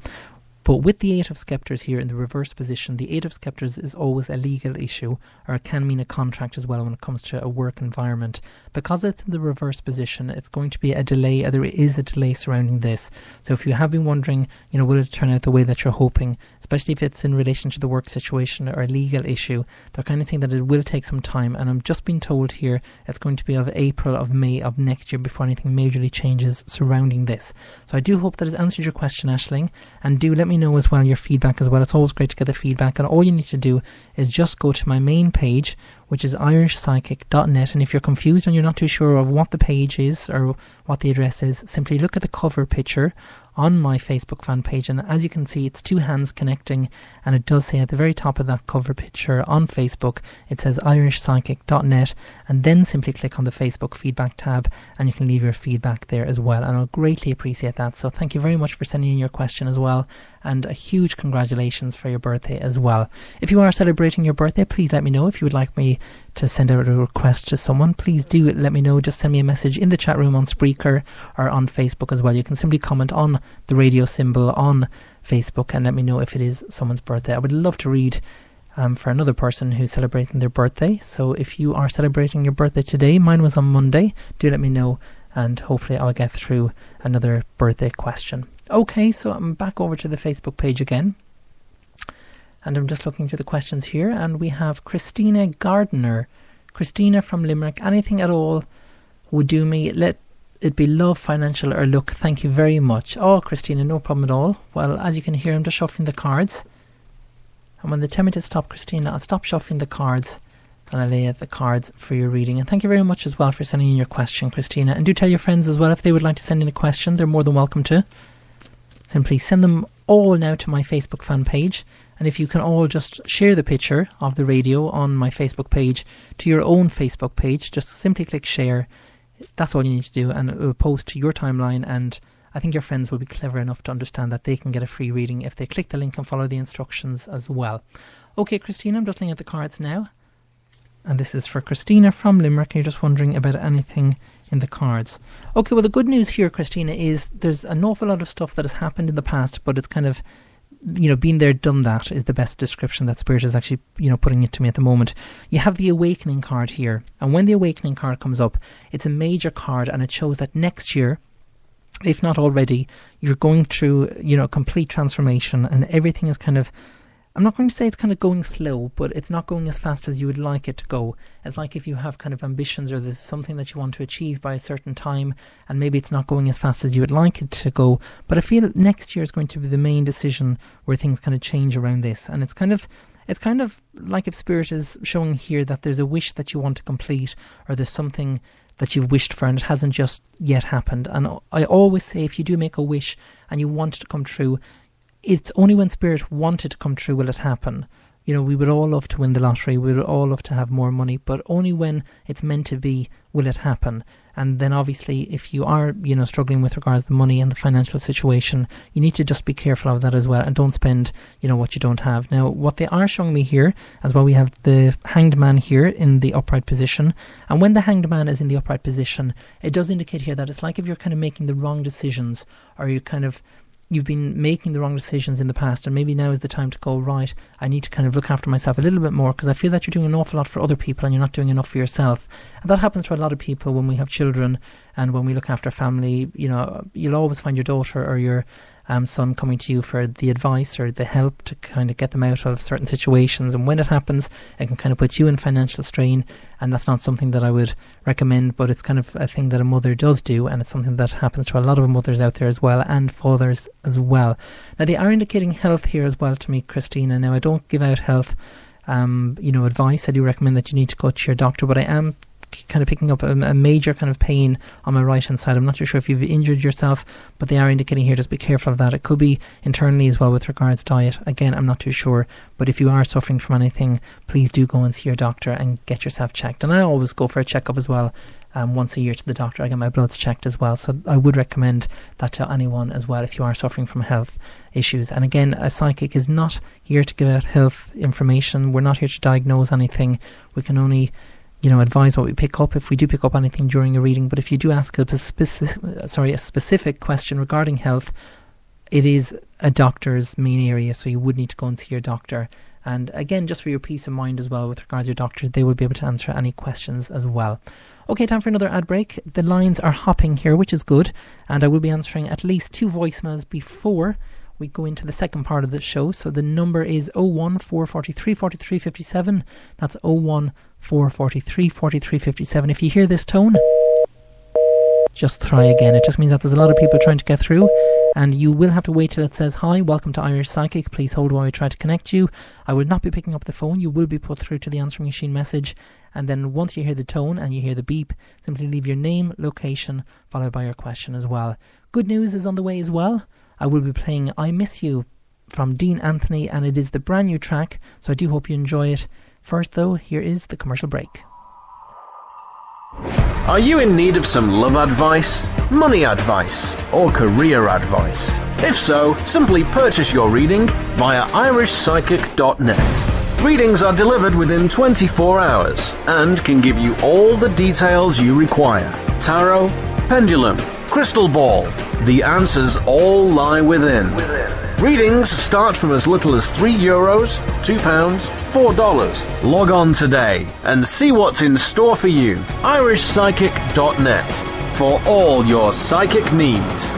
But with the Eight of Scepters here in the reverse position, the Eight of Scepters is always a legal issue, or it can mean a contract as well when it comes to a work environment. Because it's in the reverse position, it's going to be a delay, or there is a delay surrounding this. So if you have been wondering, will it turn out the way that you're hoping, especially if it's in relation to the work situation or a legal issue, they're kind of saying that it will take some time. And I'm just being told here it's going to be of April, of May of next year before anything majorly changes surrounding this. So I do hope that has answered your question, Aisling, and do let me know as well your feedback as well. It's always great to get the feedback, and all you need to do is just go to my main page, which is irishpsychic.net, and if you're confused and you're not too sure of what the page is or what the address is, simply look at the cover picture on my Facebook fan page, and as you can see, it's two hands connecting, and it does say at the very top of that cover picture on Facebook, it says irishpsychic.net, and then simply click on the Facebook feedback tab and you can leave your feedback there as well, and I'll greatly appreciate that. So thank you very much for sending in your question as well, and a huge congratulations for your birthday as well. If you are celebrating your birthday, please let me know. If you would like me to send out a request to someone, please do let me know. Just send me a message in the chat room on Spreaker or on Facebook as well. You can simply comment on the radio symbol on Facebook and let me know if it is someone's birthday. I would love to read for another person who's celebrating their birthday. So if you are celebrating your birthday today, mine was on Monday, do let me know, and hopefully I'll get through another birthday question. Okay, so I'm back over to the Facebook page again, and I'm just looking through the questions here, and we have Christina Gardner. Christina from Limerick. Anything at all would do me. Let it be love, financial, or look. Thank you very much. Oh, Christina, no problem at all. Well, as you can hear, I'm just shuffling the cards, and when they tell me to stop, Christina, I'll stop shuffling the cards and I'll lay out the cards for your reading. And thank you very much as well for sending in your question, Christina. And do tell your friends as well if they would like to send in a question. They're more than welcome to. Simply send them all now to my Facebook fan page. And if you can all just share the picture of the radio on my Facebook page to your own Facebook page, just simply click share. That's all you need to do, and it will post to your timeline, and I think your friends will be clever enough to understand that they can get a free reading if they click the link and follow the instructions as well. Okay, Christina, I'm just looking at the cards now. And this is for Christina from Limerick. You're just wondering about anything in the cards. Okay, well, the good news here, Christina, is there's an awful lot of stuff that has happened in the past, but it's kind of, been there, done that is the best description that Spirit is actually, putting it to me at the moment. You have the Awakening card here. And when the Awakening card comes up, it's a major card, and it shows that next year, if not already, you're going through, complete transformation, and everything is kind of, I'm not going to say it's kind of going slow, but it's not going as fast as you would like it to go. It's like if you have kind of ambitions or there's something that you want to achieve by a certain time, and maybe it's not going as fast as you would like it to go. But I feel next year is going to be the main decision where things kind of change around this. And it's kind of like if Spirit is showing here that there's a wish that you want to complete, or there's something that you've wished for and it hasn't just yet happened. And I always say, if you do make a wish and you want it to come true, it's only when Spirit wanted to come true will it happen. We would all love to win the lottery, we would all love to have more money, but only when it's meant to be will it happen. And then obviously if you are, struggling with regards to the money and the financial situation, you need to just be careful of that as well, and don't spend, what you don't have. Now, what they are showing me here as well, we have the Hanged Man here in the upright position, and when the Hanged Man is in the upright position, it does indicate here that it's like if you're kind of making the wrong decisions, or you've been making the wrong decisions in the past, and maybe now is the time to go, right, I need to kind of look after myself a little bit more, because I feel that you're doing an awful lot for other people and you're not doing enough for yourself. And that happens to a lot of people when we have children and when we look after family. You'll always find your daughter or your son coming to you for the advice or the help to kind of get them out of certain situations, and when it happens, it can kind of put you in financial strain, and that's not something that I would recommend, but it's kind of a thing that a mother does do, and it's something that happens to a lot of mothers out there as well, and fathers as well. Now, they are indicating health here as well to me, Christina. Now, I don't give out health advice. I do recommend that you need to go to your doctor, but I am kind of picking up a major kind of pain on my right hand side. I'm not too sure if you've injured yourself, but they are indicating here, just be careful of that. It could be internally as well with regards to diet. Again, I'm not too sure, but if you are suffering from anything, please do go and see your doctor and get yourself checked. And I always go for a checkup as well, once a year to the doctor. I get my bloods checked as well, so I would recommend that to anyone as well if you are suffering from health issues. And again, a psychic is not here to give out health information. We're not here to diagnose anything. We can only advise what we pick up if we do pick up anything during a reading. But if you do ask a specific question regarding health, it is a doctor's main area, so you would need to go and see your doctor. And again, just for your peace of mind as well with regards to your doctor, they will be able to answer any questions as well. Okay, time for another ad break. The lines are hopping here, which is good, and I will be answering at least 2 voicemails before we go into the second part of the show. So the number is 01443 43 57. That's 01443 43 57. If you hear this tone, just try again. It just means that there's a lot of people trying to get through, and you will have to wait till it says, "Hi, welcome to Irish Psychic. Please hold while we try to connect you." I will not be picking up the phone. You will be put through to the answering machine message, and then once you hear the tone and you hear the beep, simply leave your name, location, followed by your question as well. Good news is on the way as well. I will be playing I Miss You from Dean Anthony, and it is the brand new track, so I do hope you enjoy it. First though, here is the commercial break. Are you in need of some love advice, money advice, or career advice? If so, simply purchase your reading via irishpsychic.net. Readings are delivered within 24 hours and can give you all the details you require. Tarot, pendulum, crystal ball. The answers all lie within. Readings start from as little as €3, £2, $4. Log on today and see what's in store for you. irishpsychic.net for all your psychic needs.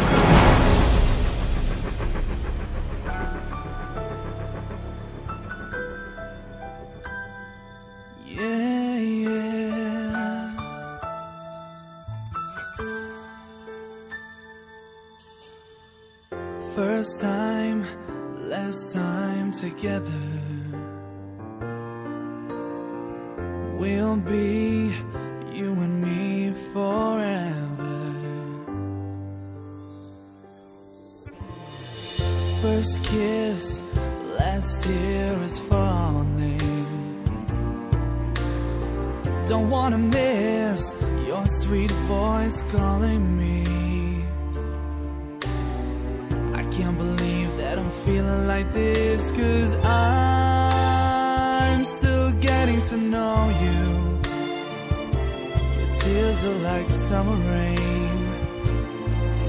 First time, last time together. We'll be you and me forever. First kiss, last tear is falling. Don't wanna miss your sweet voice calling me. Can't believe that I'm feeling like this, 'cause I'm still getting to know you. Your tears are like summer rain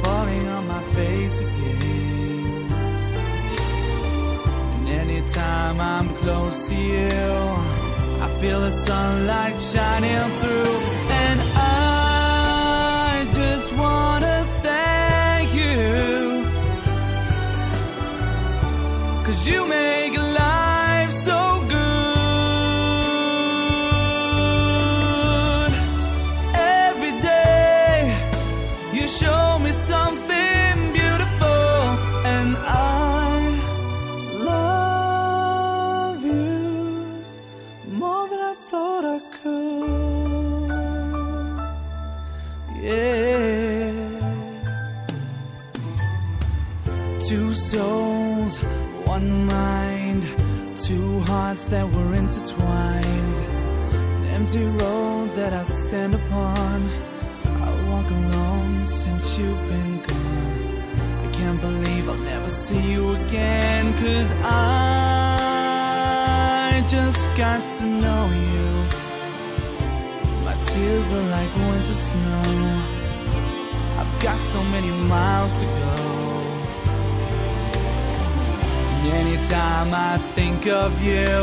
falling on my face again. And anytime I'm close to you, I feel the sunlight shining through. And I just wanna thank you, 'cause you make life so good. Every day you show me something beautiful, and I love you more than I thought I could. Yeah. Two souls, one mind, two hearts that were intertwined. An empty road that I stand upon. I walk alone since you've been gone. I can't believe I'll never see you again, 'cause I just got to know you. My tears are like winter snow. I've got so many miles to go. Anytime I think of you,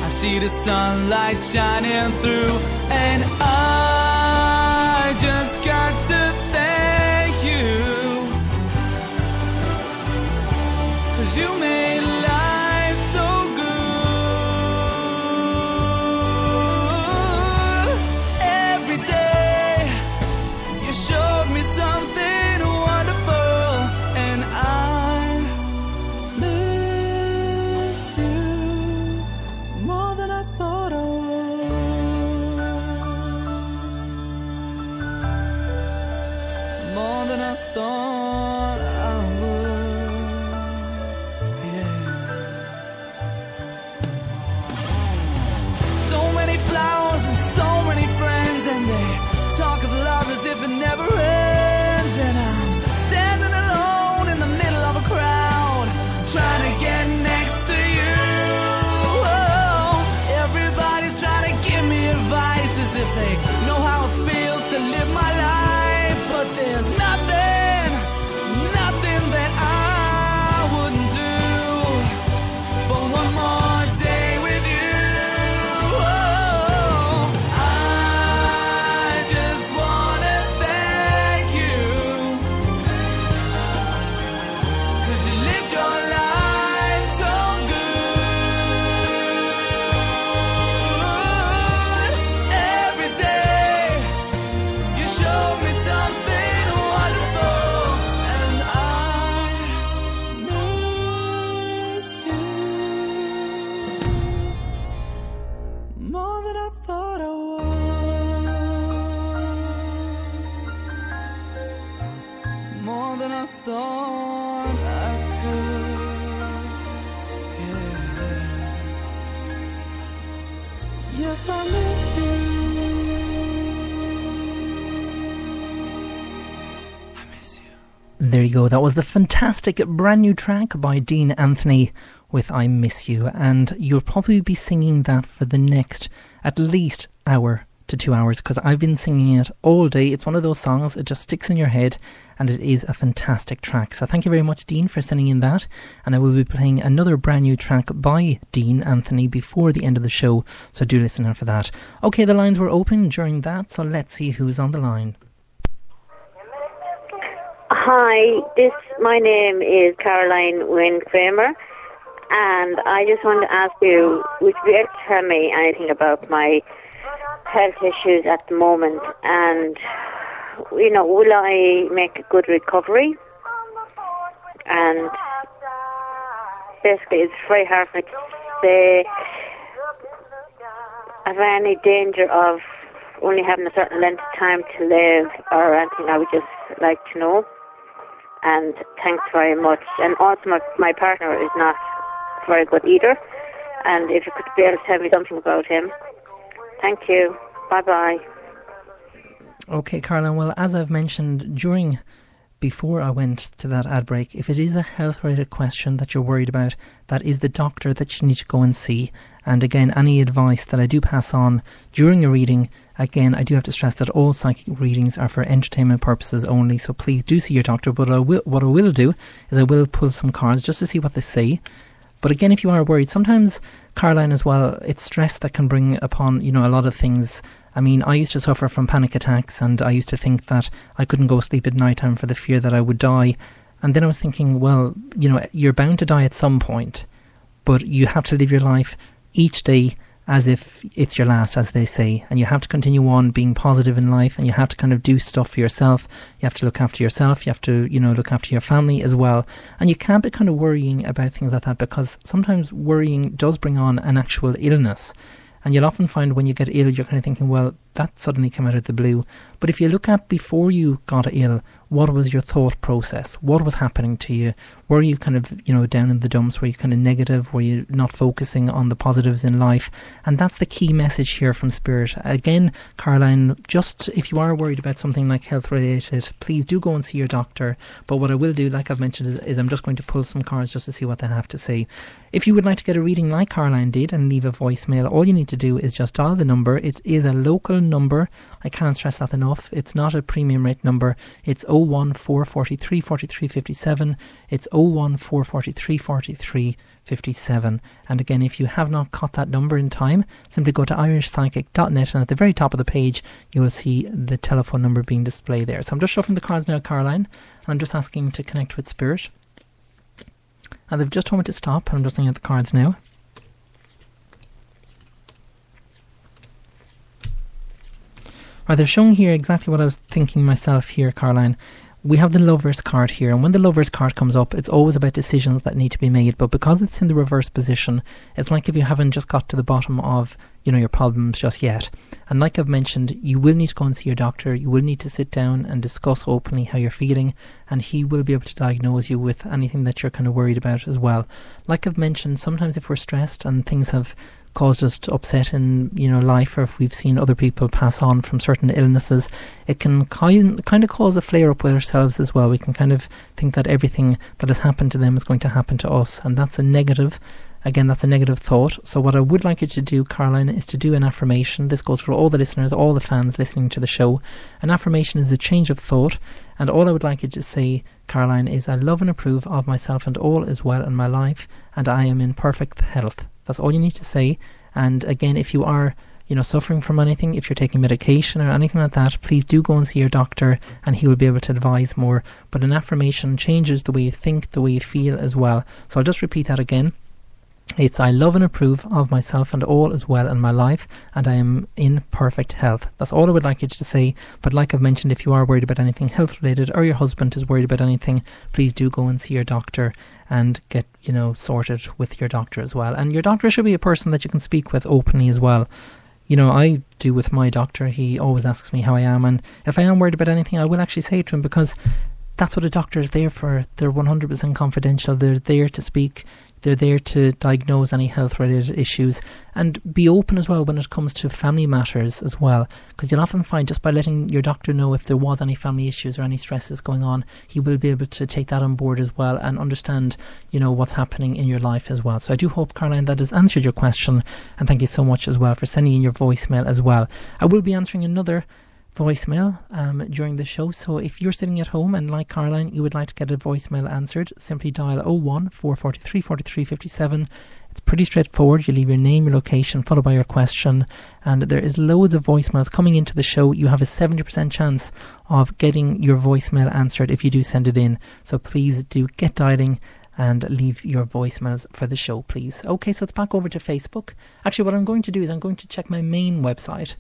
I see the sunlight shining through. And I just got to thank you, 'cause you made life so good. Every day you showed me something wonderful, and I miss you more than I thought I would. More than I thought I would. Yeah. So many flowers and so many friends, and they talk of love as if it never ends. And I'm standing alone in the middle of a crowd, trying to get next to you. Oh, everybody's trying to give me advice as if they know how it feels to live my life. But there's nothing more than I thought I could. Yeah. Yes, I miss you. I miss you. There you go. That was the fantastic brand new track by Dean Anthony with I Miss You. And you'll probably be singing that for the next at least hour to 2 hours, because I've been singing it all day. It's one of those songs, it just sticks in your head, and it is a fantastic track. So thank you very much, Dean, for sending in that. And I will be playing another brand new track by Dean Anthony before the end of the show, so do listen out for that. Okay, the lines were open during that, so let's see who's on the line. Hi, my name is Caroline Wynne Kramer, and I just wanted to ask you, would you be able to tell me anything about my health issues at the moment, and will I make a good recovery? And basically, it's very hard for me to say, have I any danger of only having a certain length of time to live or anything? I would just like to know. And thanks very much. And also my partner is not very good either, and if you could be able to tell me something about him. Thank you. Bye-bye. Okay, Caroline, well, as I've mentioned before I went to that ad break, if it is a health-related question that you're worried about, that is the doctor that you need to go and see. And again, any advice that I do pass on during a reading, again, I do have to stress that all psychic readings are for entertainment purposes only, so please do see your doctor. But what I will do is I will pull some cards just to see what they say. But again, if you are worried, sometimes, Caroline, as well, it's stress that can bring upon, a lot of things. I mean, I used to suffer from panic attacks, and I used to think that I couldn't go sleep at night time for the fear that I would die. And then I was thinking, well, you're bound to die at some point, but you have to live your life each day as if it's your last, as they say, and you have to continue on being positive in life, and you have to kind of do stuff for yourself. You have to look after yourself, you have to, look after your family as well, and you can't be kind of worrying about things like that, because sometimes worrying does bring on an actual illness. And you'll often find when you get ill, you're kind of thinking, well, that suddenly came out of the blue. But if you look at before you got ill, what was your thought process? What was happening to you? Were you kind of, down in the dumps? Were you kind of negative? Were you not focusing on the positives in life? And that's the key message here from Spirit. Again, Caroline, just if you are worried about something like health related, please do go and see your doctor. But what I will do, like I've mentioned, is I'm just going to pull some cards just to see what they have to say. If you would like to get a reading like Caroline did and leave a voicemail, all you need to do is just dial the number. It is a local number. I can't stress that enough. It's not a premium rate number. It's 01443 43 57. It's 01443 43 57. And again, if you have not caught that number in time, simply go to irishpsychic.net, and at the very top of the page you will see the telephone number being displayed there. So I'm just shuffling the cards now, Caroline, and I'm just asking to connect with Spirit. And they've just told me to stop, and I'm just looking at the cards now. Right, they're showing here exactly what I was thinking myself here, Caroline. We have the Lover's card here, and when the Lover's card comes up, it's always about decisions that need to be made. But because it's in the reverse position, it's like if you haven't just got to the bottom of, your problems just yet. And like I've mentioned, you will need to go and see your doctor. You will need to sit down and discuss openly how you're feeling, and he will be able to diagnose you with anything that you're kind of worried about as well. Like I've mentioned, sometimes if we're stressed and things have caused us to upset in life, or if we've seen other people pass on from certain illnesses, it can kind of cause a flare up with ourselves as well. We can kind of think that everything that has happened to them is going to happen to us, and that's a negative. Again, that's a negative thought. So what I would like you to do, Caroline, is to do an affirmation. This goes for all the listeners, all the fans listening to the show. An affirmation is a change of thought, and all I would like you to say, Caroline, is I love and approve of myself, and all is well in my life, and I am in perfect health. That's all you need to say. And again, if you are suffering from anything, if you're taking medication or anything like that, please do go and see your doctor, and he will be able to advise more. But an affirmation changes the way you think, the way you feel as well. So I'll just repeat that again. It's I love and approve of myself, and all is well in my life, and I am in perfect health. That's all I would like you to say. But like I've mentioned, if you are worried about anything health related, or your husband is worried about anything, please do go and see your doctor and get sorted with your doctor as well. And your doctor should be a person that you can speak with openly as well. I do with my doctor. He always asks me how I am, and if I am worried about anything, I will actually say it to him, because that's what a doctor is there for. They're 100% confidential. They're there to speak. They're there to diagnose any health-related issues and be open as well when it comes to family matters as well. Because you'll often find just by letting your doctor know if there was any family issues or any stresses going on, he will be able to take that on board as well and understand, what's happening in your life as well. So I do hope, Caroline, that has answered your question, and thank you so much as well for sending in your voicemail as well. I will be answering another voicemail during the show, so if you're sitting at home and like Caroline you would like to get a voicemail answered, simply dial 01 443 43 57. It's pretty straightforward. You leave your name, your location, followed by your question, and there is loads of voicemails coming into the show. You have a 70% chance of getting your voicemail answered if you do send it in, so please do get dialing and leave your voicemails for the show, please. Okay, so it's back over to Facebook. Actually, what I'm going to do is I'm going to check my main website.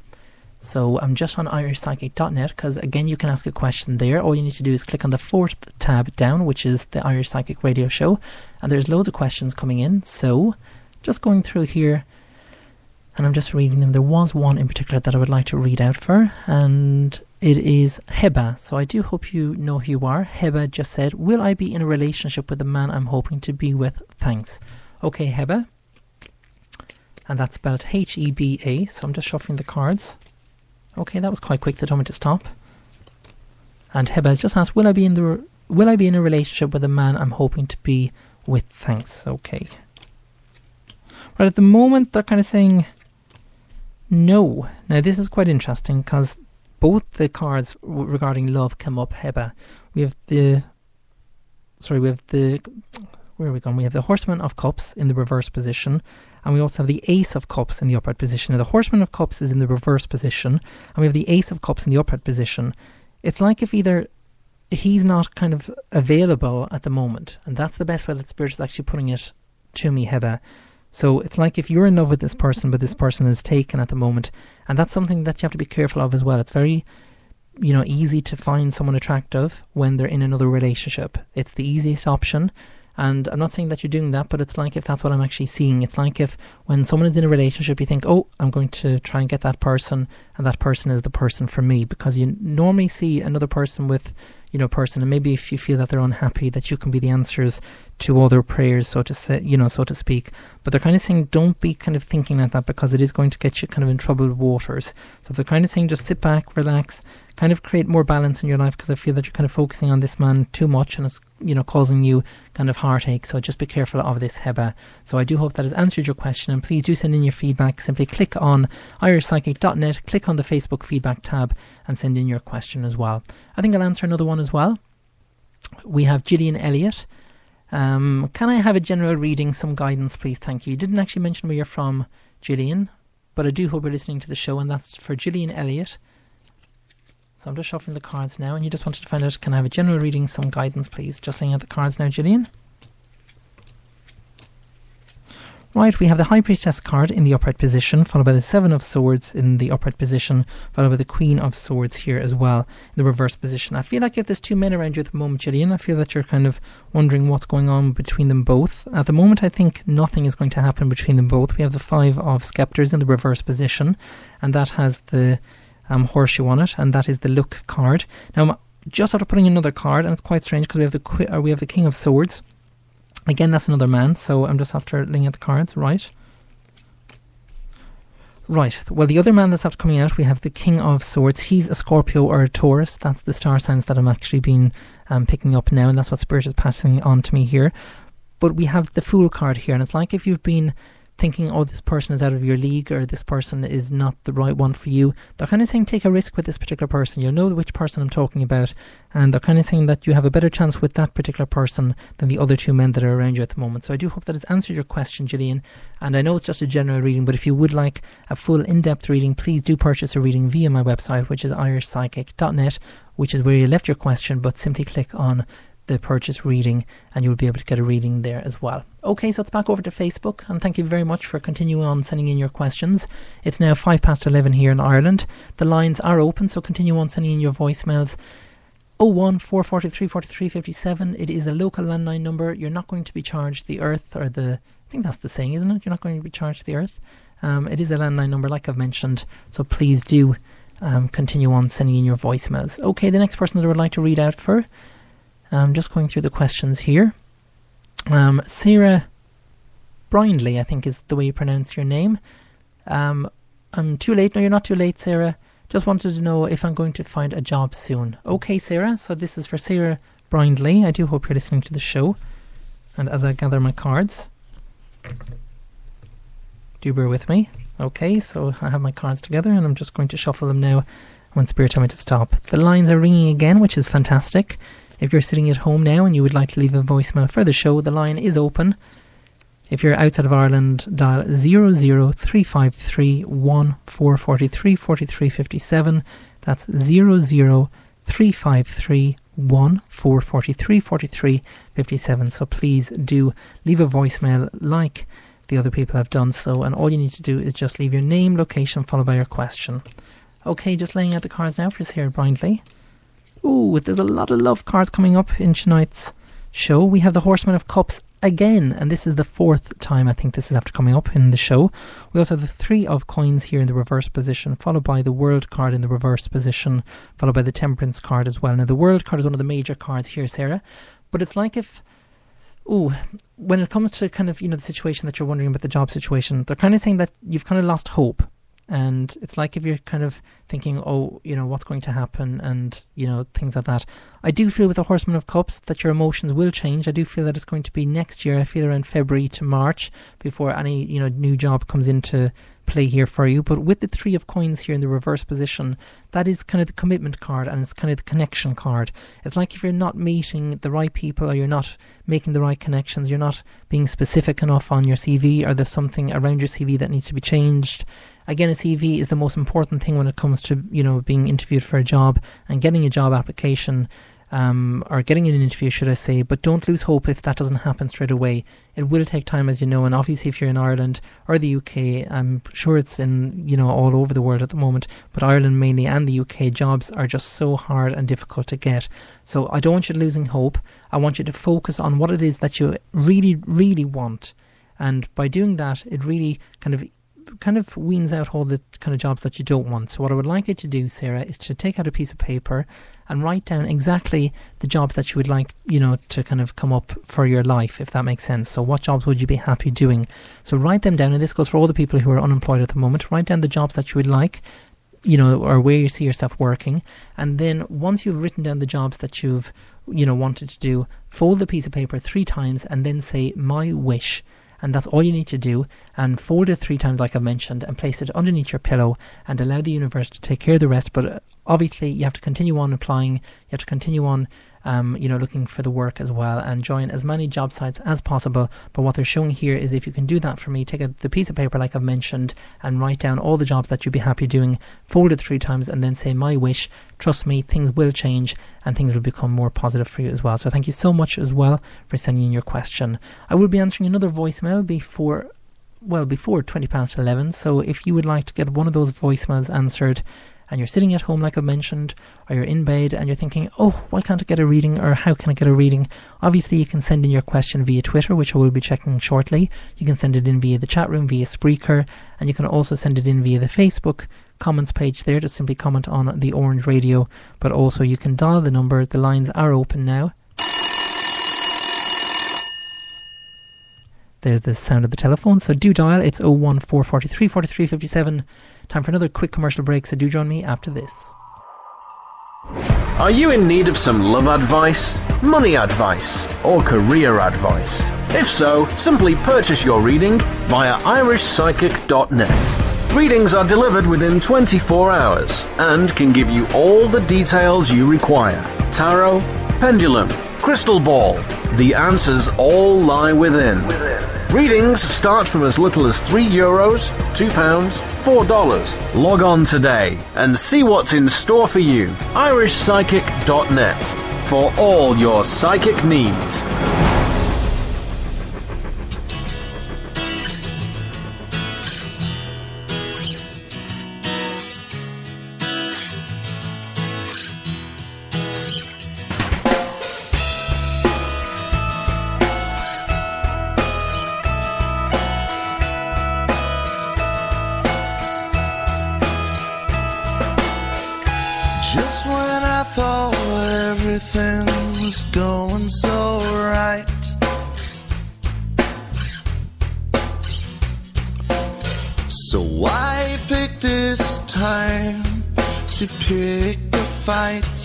So I'm just on irishpsychic.net, because again you can ask a question there. All you need to do is click on the 4th tab down, which is the Irish Psychic Radio Show, and there's loads of questions coming in. So just going through here and I'm just reading them. There was one in particular that I would like to read out for, and it is Heba. So I do hope you know who you are. Heba just said, will I be in a relationship with the man I'm hoping to be with? Thanks. Okay, Heba, and that's spelled Heba. So I'm just shuffling the cards. Okay, that was quite quick. They told me to stop. And Heba has just asked, will I be in a relationship with a man I'm hoping to be with? Thanks. Okay. Right, at the moment they're kind of saying no. Now this is quite interesting because both the cards regarding love come up, Heba. We have the where are we going? We have the Horseman of Cups in the reverse position, and we also have the Ace of Cups in the upright position. Now the Horseman of Cups is in the reverse position, and we have the Ace of Cups in the upright position. It's like if either he's not kind of available at the moment, and that's the best way that Spirit is actually putting it to me, Heba. So it's like if you're in love with this person, but this person is taken at the moment, and that's something that you have to be careful of as well. It's very easy to find someone attractive when they're in another relationship. It's the easiest option. And I'm not saying that you're doing that, but it's like if that's what I'm actually seeing. It's like if when someone is in a relationship, you think, oh, I'm going to try and get that person, and that person is the person for me. Because you normally see another person with, person, and maybe if you feel that they're unhappy, that you can be the answers to all their prayers, so to say, so to speak. But they're kind of saying, don't be kind of thinking like that, because it is going to get you kind of in troubled waters. So they're kind of saying, just sit back, relax, kind of create more balance in your life, because I feel that you're kind of focusing on this man too much, and it's causing you kind of heartache. So just be careful of this, Heba. So I do hope that has answered your question, and please do send in your feedback. Simply click on irishpsychic.net, click on the Facebook feedback tab, and send in your question as well. I think I'll answer another one as well. We have Gillian Elliott. Can I have a general reading, some guidance, please? Thank you. You didn't actually mention where you're from, Gillian, but I do hope you're listening to the show, and that's for Gillian Elliott. So I'm just shuffling the cards now, and you just wanted to find out, can I have a general reading, some guidance, please? Just looking at the cards now, Gillian. Right, we have the High Priestess card in the upright position, followed by the Seven of Swords in the upright position, followed by the Queen of Swords here as well, in the reverse position. I feel like if there's two men around you at the moment, Gillian, I feel that you're kind of wondering what's going on between them both. At the moment, I think nothing is going to happen between them both. We have the Five of Scepters in the reverse position, and that has the horseshoe on it, and that is the Look card. Now, just after putting another card, and it's quite strange because we have the King of Swords. Again, that's another man, so I'm just after looking at the cards, right? Right, well, the other man that's after coming out, we have the King of Swords. He's a Scorpio or a Taurus. That's the star signs that I'm actually been picking up now, and that's what Spirit is passing on to me here. But we have the Fool card here, and it's like if you've been thinking, oh, this person is out of your league, or this person is not the right one for you. They're kind of saying take a risk with this particular person. You'll know which person I'm talking about, and they're kind of saying that you have a better chance with that particular person than the other two men that are around you at the moment. So I do hope that has answered your question, Gillian, and I know it's just a general reading, but if you would like a full in-depth reading, please do purchase a reading via my website, which is irishpsychic.net, which is where you left your question, but simply click on the purchase reading and you'll be able to get a reading there as well. Okay, so it's back over to Facebook, and thank you very much for continuing on sending in your questions. It's now 11:05 here in Ireland. The lines are open, so continue on sending in your voicemails. 01 443 43 57. It is a local landline number. You're not going to be charged the earth, or I think that's the saying, isn't it? You're not going to be charged the earth. It is a landline number, like I've mentioned, so please do continue on sending in your voicemails. Okay, the next person that I would like to read out for I'm just going through the questions here. Sarah Brindley, I think is the way you pronounce your name. I'm too late. No, you're not too late, Sarah. Just wanted to know if I'm going to find a job soon. Okay, Sarah, so this is for Sarah Brindley. I do hope you're listening to the show. And as I gather my cards, do bear with me. Okay, so I have my cards together and I'm just going to shuffle them now when Spirit tell me to stop. The lines are ringing again, which is fantastic. If you're sitting at home now and you would like to leave a voicemail for the show, the line is open. If you're outside of Ireland, dial 00353 1443 4357. That's 00353 1443 4357. So please do leave a voicemail like the other people have done so, and all you need to do is just leave your name, location, followed by your question. Okay, just laying out the cards now for Sarah Brindley. Ooh, there's a lot of love cards coming up in tonight's show. We have the Horseman of Cups again, and this is the fourth time I think this is after coming up in the show. We also have the Three of Coins here in the reverse position, followed by the World card in the reverse position, followed by the Temperance card as well. Now the World card is one of the major cards here, Sarah, but it's like if when it comes to kind of, the situation that you're wondering about, the job situation, they're kind of saying that you've kind of lost hope. And it's like if you're kind of thinking, what's going to happen, and, things like that. I do feel with the Horseman of Cups that your emotions will change. I do feel that it's going to be next year. I feel around February to March before any, new job comes into play here for you. But with the Three of Coins here in the reverse position, that is kind of the commitment card, and it's kind of the connection card. It's like if you're not meeting the right people, or you're not making the right connections, you're not being specific enough on your CV, or there's something around your CV that needs to be changed. Again, a CV is the most important thing when it comes to, being interviewed for a job and getting a job application, or getting an interview, should I say. But don't lose hope if that doesn't happen straight away. It will take time, as you know, and obviously if you're in Ireland or the UK, I'm sure it's in, all over the world at the moment, but Ireland mainly and the UK, jobs are just so hard and difficult to get. So I don't want you losing hope. I want you to focus on what it is that you really, really want. And by doing that, it really kind of weans out all the kind of jobs that you don't want. So what I would like you to do, Sarah, is to take out a piece of paper and write down exactly the jobs that you would like, to kind of come up for your life, if that makes sense. So what jobs would you be happy doing? So write them down, and this goes for all the people who are unemployed at the moment. Write down the jobs that you would like, or where you see yourself working. And then once you've written down the jobs that you've, wanted to do, fold the piece of paper 3 times and then say, "My wish." And that's all you need to do, and fold it 3 times like I mentioned, and place it underneath your pillow and allow the universe to take care of the rest. But obviously you have to continue on applying, you have to continue on looking for the work as well, and join as many job sites as possible. But what they're showing here is if you can do that for me, take the piece of paper like I've mentioned and write down all the jobs that you'd be happy doing, fold it 3 times and then say, "My wish." Trust me, things will change and things will become more positive for you as well. So thank you so much as well for sending in your question. I will be answering another voicemail before 11. So if you would like to get one of those voicemails answered, and you're sitting at home like I mentioned, or you're in bed and you're thinking, why can't I get a reading, or how can I get a reading? Obviously you can send in your question via Twitter, which I will be checking shortly. You can send it in via the chat room, via Spreaker, and you can also send it in via the Facebook comments page there. Just simply comment on the Orange Radio. But also you can dial the number. The lines are open now. There's the sound of the telephone, so do dial. It's 01443 4357. Time for another quick commercial break, so do join me after this. Are you in need of some love advice, money advice, or career advice? If so, simply purchase your reading via irishpsychic.net. Readings are delivered within 24 hours and can give you all the details you require. Tarot, pendulum, crystal ball. The answers all lie within. Readings start from as little as €3, £2, $4. Log on today and see what's in store for you. irishpsychic.net for all your psychic needs. Just when I thought everything was going so right. So why pick this time to pick a fight?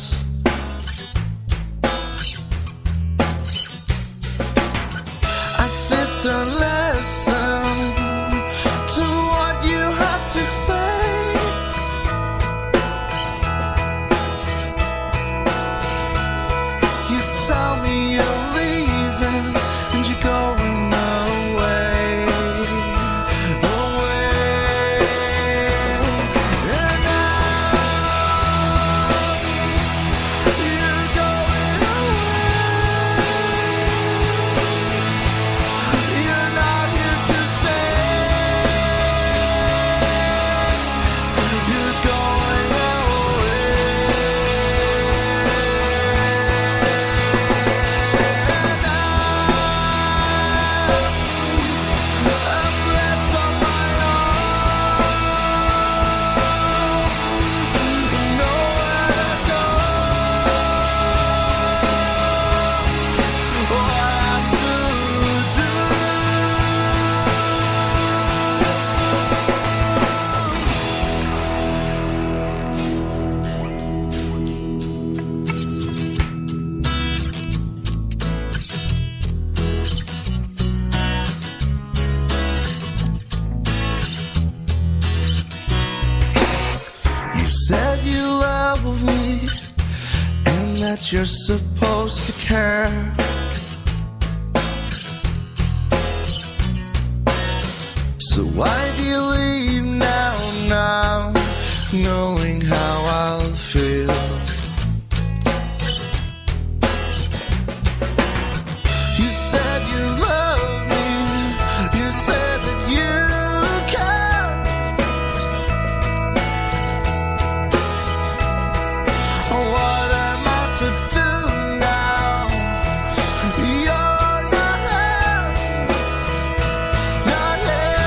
I sit there and listen to what you have to say. You tell me you're leaving and you're going away, away. And now you're going away. You're not here to stay. You're going away. And I'm left on my own, nowhere to go. What to do? You said you love me and that you're supposed to care. So why do you leave now, knowing how I'll feel? You said you love me, you said that you care. What am I to do now? You're not here, not here.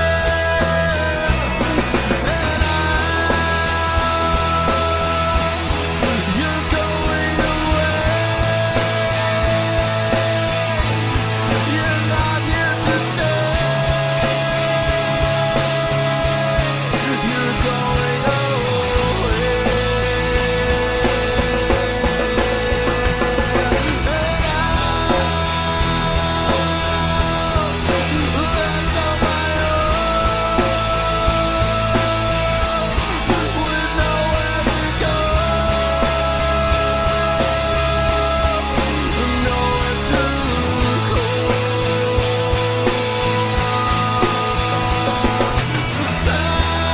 And you're going away. You're not here to stay. You're going away. Left on my own, with nowhere to go, nowhere to go. So time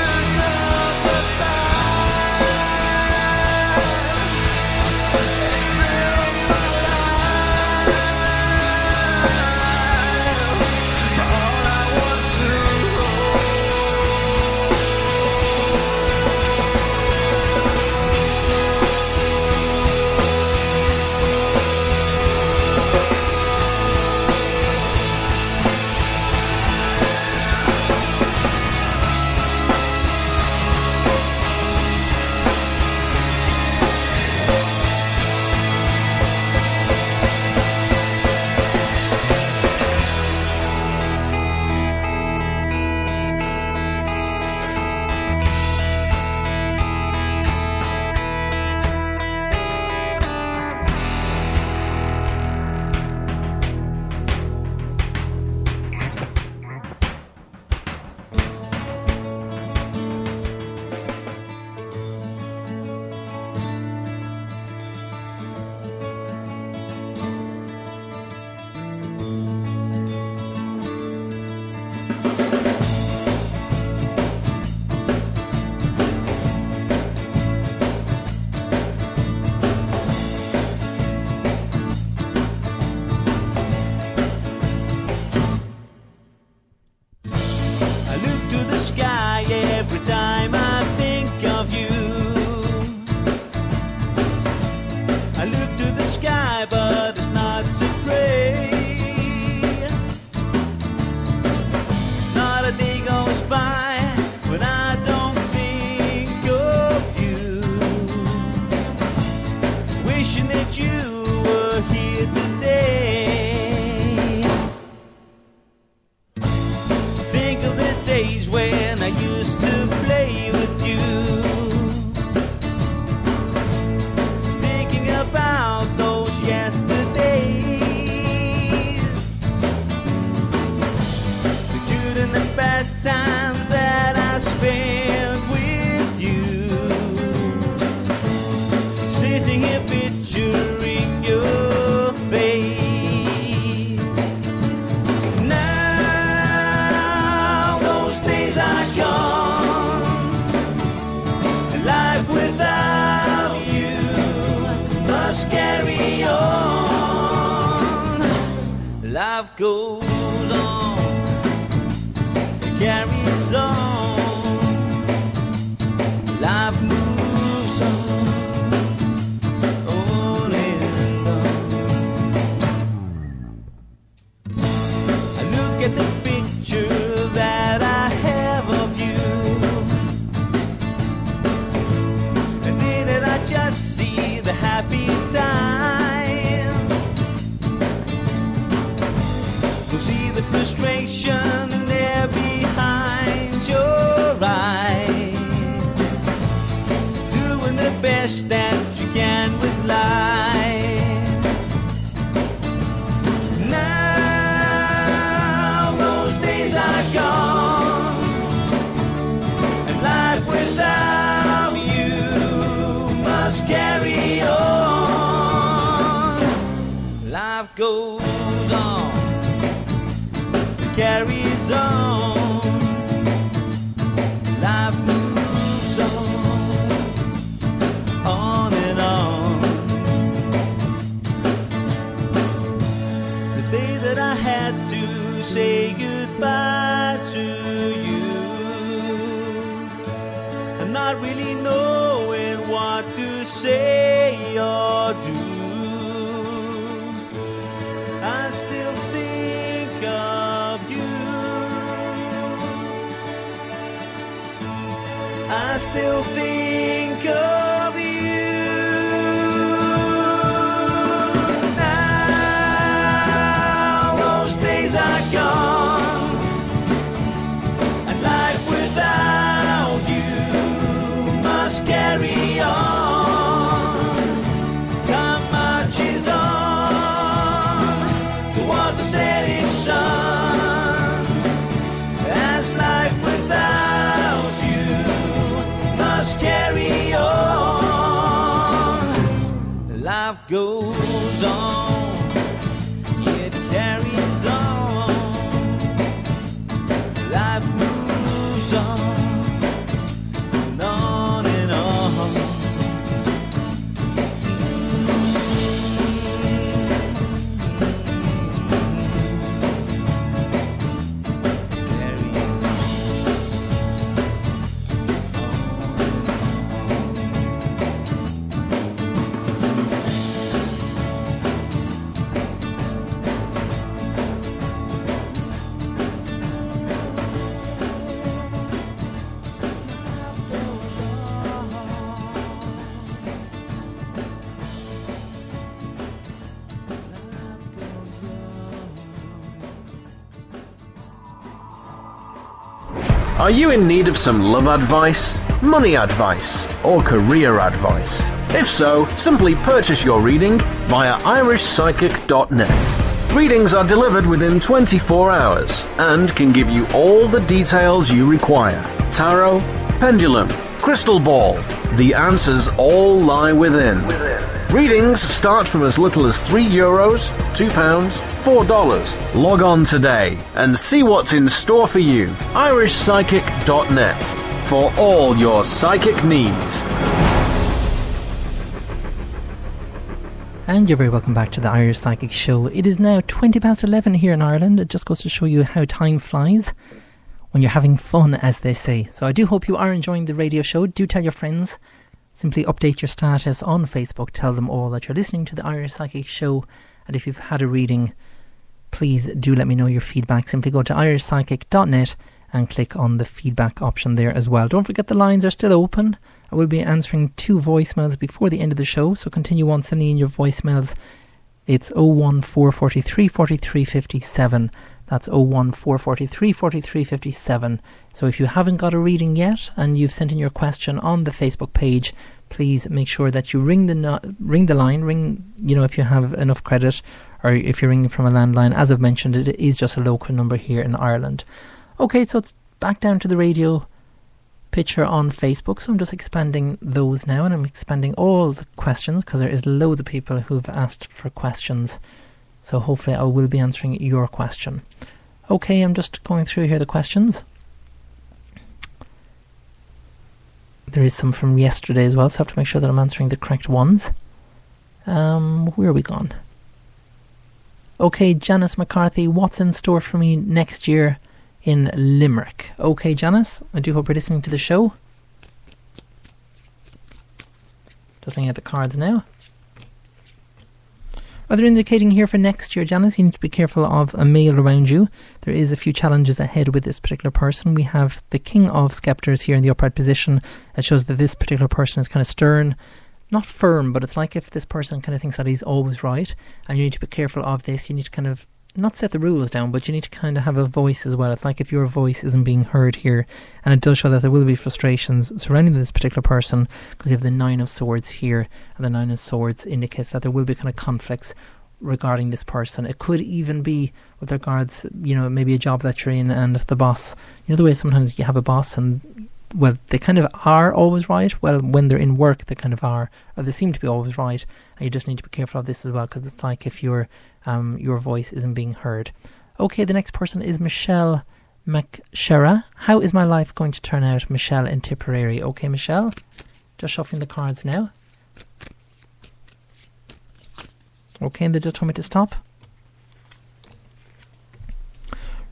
is not the side. It's in my life. All I want to I look to the sky every time I think of you. I look to the sky, but it's not to pray. Not a day goes by when I don't think of you. wishing that you were here today. Think of the days when I used to play with you, thinking about those yesterdays, the good and the bad times that I spent with you, sitting here picturing your face. Now those days are gone, and life without you must carry on. Life goes on, it carries on. Life moves on, on and on. I look at the picture that I have of you, and in it I just see the happy times. You'll see the frustration there behind your eyes, doing the best that you can with life. Now those days are gone, and life without you must carry on. Life goes on, it carries on. Life moves on and on. The day that I had to say goodbye to you, I'm not really knowing what to say or do. I still think of you, I still think of you. Now those days are gone, and life without you must carry on. Time marches on towards the setting sun, as life without you must carry on. Life goes on, it carries on. Life moves on and on and on. Are you in need of some love advice, money advice, or career advice? If so, simply purchase your reading via irishpsychic.net. Readings are delivered within 24 hours and can give you all the details you require. Tarot, pendulum, crystal ball. The answers all lie within. Readings start from as little as €3, £2, $4. Log on today and see what's in store for you. irishpsychic.net for all your psychic needs. And you're very welcome back to the Irish Psychic Show. It is now 11:20 here in Ireland. It just goes to show you how time flies when you're having fun, as they say. So I do hope you are enjoying the radio show. Do tell your friends. Simply update your status on Facebook. Tell them all that you're listening to the Irish Psychic Show. And if you've had a reading, please do let me know your feedback. Simply go to irishpsychic.net and click on the feedback option there as well. Don't forget the lines are still open. I will be answering 2 voicemails before the end of the show, so continue on sending in your voicemails. It's 01443 43 57. That's 01443 43 57. So if you haven't got a reading yet and you've sent in your question on the Facebook page, please make sure that you ring the line, if you have enough credit, or if you're ringing from a landline. As I've mentioned, it is just a local number here in Ireland. Okay, so it's back down to the radio picture on Facebook, so I'm just expanding those now, and I'm expanding all the questions because there is loads of people who've asked for questions, so hopefully I will be answering your question. Okay, I'm just going through here the questions. There is some from yesterday as well, so I have to make sure that I'm answering the correct ones. Where are we gone? Okay, Janice McCarthy, what's in store for me next year in Limerick? Okay, Janice, I do hope you're listening to the show. Just looking at the cards now. They're indicating here for next year, Janice, you need to be careful of a male around you. There is a few challenges ahead with this particular person. We have the King of Sceptres here in the upright position. It shows that this particular person is kind of stern, not firm, but it's like if this person kind of thinks that he's always right, and you need to be careful of this. You need to kind of not set the rules down, but you need to kind of have a voice as well. It's like if your voice isn't being heard here, and it does show that there will be frustrations surrounding this particular person, because you have the 9 of Swords here, and the 9 of Swords indicates that there will be kind of conflicts regarding this person. It could even be with regards, maybe a job that you're in and the boss. The way sometimes you have a boss and, well, they kind of are always right. Well, when they're in work, they kind of are, or they seem to be always right. And you just need to be careful of this as well, because it's like if your voice isn't being heard. Okay, the next person is Michelle McSherra. How is my life going to turn out, Michelle in Tipperary? Okay, Michelle, just shuffling the cards now. Okay, and they just told me to stop.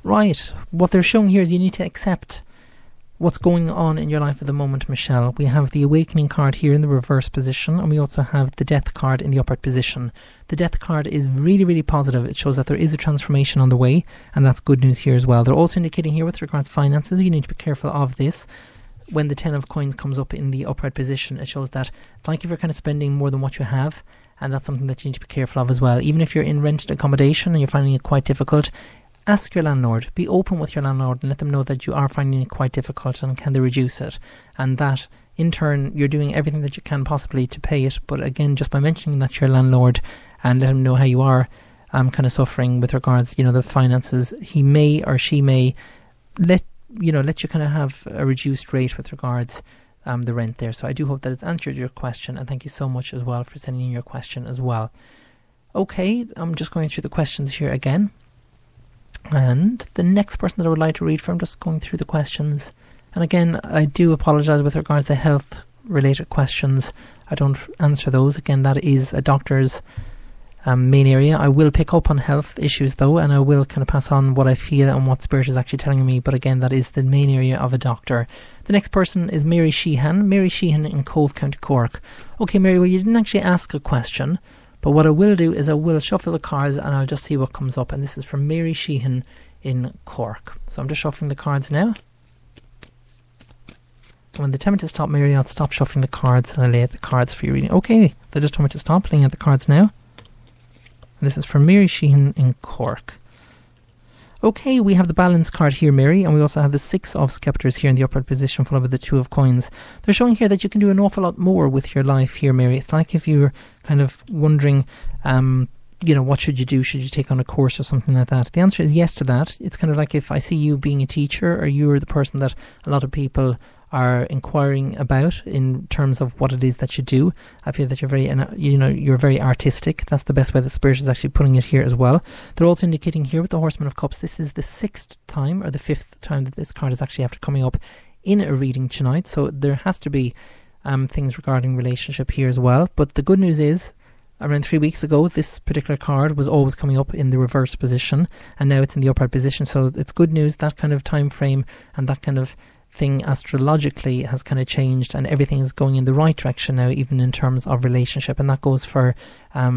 Right, what they're showing here is you need to accept what's going on in your life at the moment, Michelle. We have the Awakening card here in the reverse position, and we also have the Death card in the upright position. The Death card is really, really positive. It shows that there is a transformation on the way, and that's good news here as well. They're also indicating here with regards to finances, you need to be careful of this. When the 10 of coins comes up in the upright position, it shows that it's like if you're kind of spending more than what you have, and that's something that you need to be careful of as well. Even if you're in rented accommodation and you're finding it quite difficult, ask your landlord, be open with your landlord and let them know that you are finding it quite difficult and can they reduce it, and that in turn you're doing everything that you can possibly to pay it. But again, just by mentioning that to your landlord and let him know how you are kind of suffering with regards, the finances, he may or she may let you kind of have a reduced rate with regards the rent there. So I do hope that it's answered your question, and thank you so much as well for sending in your question as well. Okay, I'm just going through the questions here again. And the next person that I would like to read from, just going through the questions. And again, I do apologise with regards to health related questions. I don't answer those. Again, that is a doctor's main area. I will pick up on health issues though, and I will kind of pass on what I feel and what Spirit is actually telling me. But again, that is the main area of a doctor. The next person is Mary Sheehan. Mary Sheehan in Cove, County Cork. Okay, Mary, well, you didn't actually ask a question, but what I will do is I will shuffle the cards and I'll just see what comes up. And this is from Mary Sheehan in Cork. So I'm just shuffling the cards now. When they tell me to stop, Mary, I'll stop shuffling the cards and I'll lay out the cards for you reading. Okay, they just told me to stop laying out the cards now. And this is from Mary Sheehan in Cork. Okay, we have the balance card here, Mary, and we also have the 6 of Sceptres here in the upright position, followed by the 2 of coins. They're showing here that you can do an awful lot more with your life here, Mary. It's like if you're kind of wondering, what should you do? Should you take on a course or something like that? The answer is yes to that. It's kind of like if I see you being a teacher, or you're the person that a lot of people are inquiring about in terms of what it is that you do. I feel that you're very, you're very artistic. That's the best way that Spirit is actually putting it here as well. They're also indicating here with the Horseman of Cups, this is the 6th time or the 5th time that this card is actually after coming up in a reading tonight. So there has to be things regarding relationship here as well. But the good news is, around 3 weeks ago, this particular card was always coming up in the reverse position, and now it's in the upright position. So it's good news, that kind of time frame and that kind of thing astrologically has kind of changed and everything is going in the right direction now, even in terms of relationship, and that goes for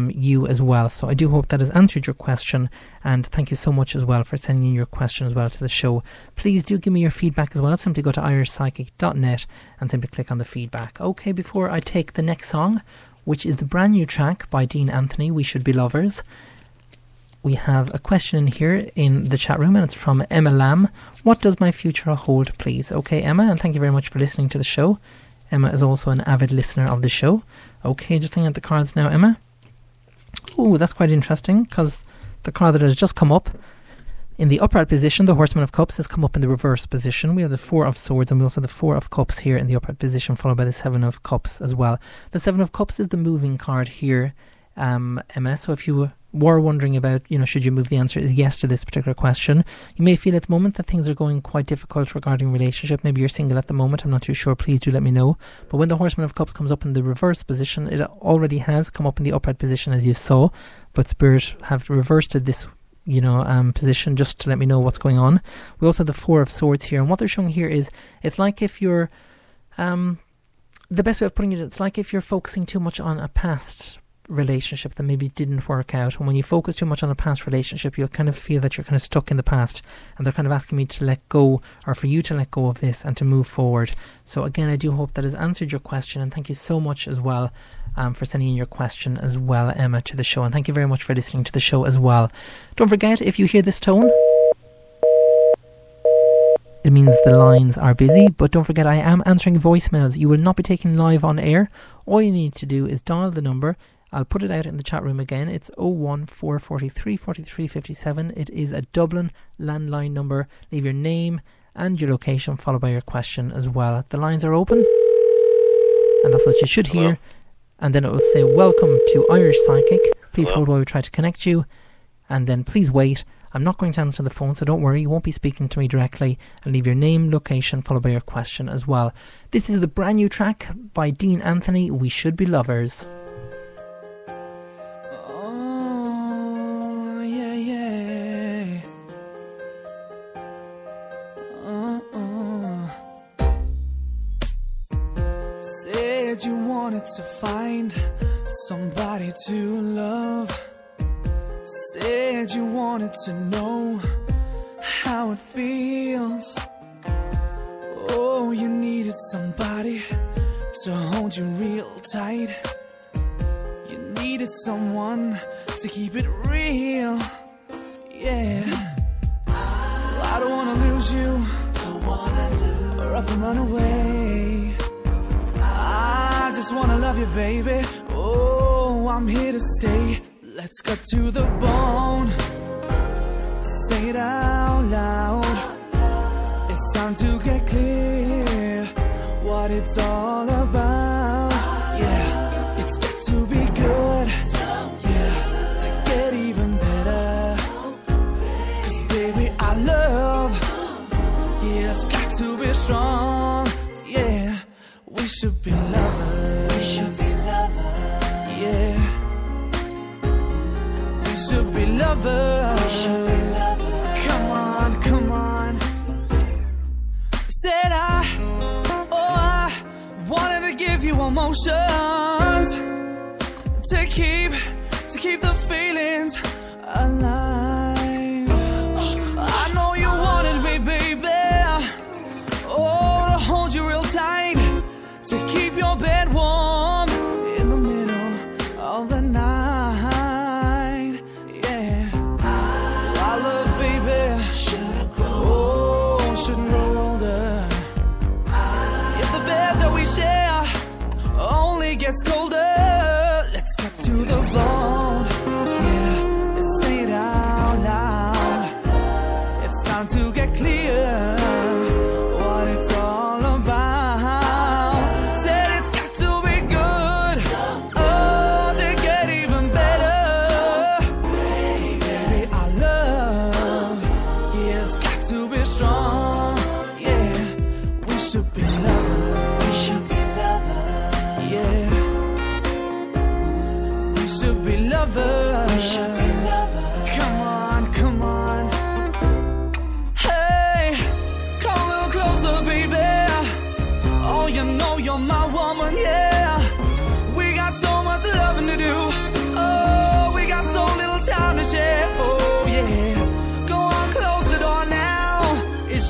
you as well. So I do hope that has answered your question, and thank you so much as well for sending in your question as well to the show. Please do give me your feedback as well. Simply go to irishpsychic.net and simply click on the feedback. Okay, before I take the next song, which is the brand new track by Dean Anthony, We Should Be Lovers, we have a question in here in the chat room, and it's from Emma Lamb. What does my future hold, please? Okay, Emma, and thank you very much for listening to the show. Emma is also an avid listener of the show. Okay, just looking at the cards now, Emma. Oh, that's quite interesting, because the card that has just come up in the upright position, the Horseman of Cups, has come up in the reverse position. We have the Four of Swords, and we also have the Four of Cups here in the upright position, followed by the Seven of Cups as well. The Seven of Cups is the moving card here, Emma. So if you were wondering about, should you move, the answer is yes to this particular question. You may feel at the moment that things are going quite difficult regarding relationship. Maybe you're single at the moment, I'm not too sure. Please do let me know. But when the Horseman of Cups comes up in the reverse position, it already has come up in the upright position, as you saw, but Spirit have reversed it this position just to let me know what's going on. We also have the Four of Swords here, and what they're showing here is it's like if you're the best way of putting it, it's like if you're focusing too much on a past relationship that maybe didn't work out, and when you focus too much on a past relationship, you'll kind of feel that you're kind of stuck in the past, and they're kind of asking me to let go, or for you to let go of this and to move forward. So again, I do hope that has answered your question, and thank you so much as well for sending in your question as well, Emma, to the show, and thank you very much for listening to the show as well. Don't forget, if you hear this tone, it means the lines are busy, but don't forget, I am answering voicemails. You will not be taken live on air. All you need to do is dial the number. I'll put it out in the chat room again. It's 01443 43 57. It is a Dublin landline number. Leave your name and your location, followed by your question as well. The lines are open, and that's what you should hear. Hello. And then it will say, welcome to Irish Psychic. Please hold while we try to connect you. And then please wait. I'm not going to answer the phone, so don't worry. You won't be speaking to me directly. And leave your name, location, followed by your question as well. This is the brand new track by Dean Anthony, We Should Be Lovers. Said you wanted to find somebody to love. Said you wanted to know how it feels. Oh, you needed somebody to hold you real tight. You needed someone to keep it real. Yeah. I don't wanna lose you, or up and run away. I just wanna love you, baby. Oh, I'm here to stay. Let's cut to the bone. Say it out loud. It's time to get clear what it's all about. Yeah, it's got to be good. Yeah, to get even better. 'Cause baby, I love. Yeah, it's got to be strong. Yeah, we should be lovers. We should be lovers. Yeah, we should be lovers. Come on, come on. Said I wanted to give you emotions to keep the feelings alive. I know you wanted me, baby. Oh, to hold you real tight, to keep your bed warm in the middle of the night. Yeah, I love, baby. Should've grown. Oh, shouldn't grow older. If the bed that we share only gets colder, let's cut to the bone. Yeah, let's say it out loud. It's time to get clear what it's all about. Said it's got to be good. Oh, to get even better. 'Cause baby, I love. Yeah, it's got to be strong. Yeah, we should be lovers. We should be lovers. Yeah, we should be lovers. We should be lovers. Come on, come on. Hey, come a little closer, baby.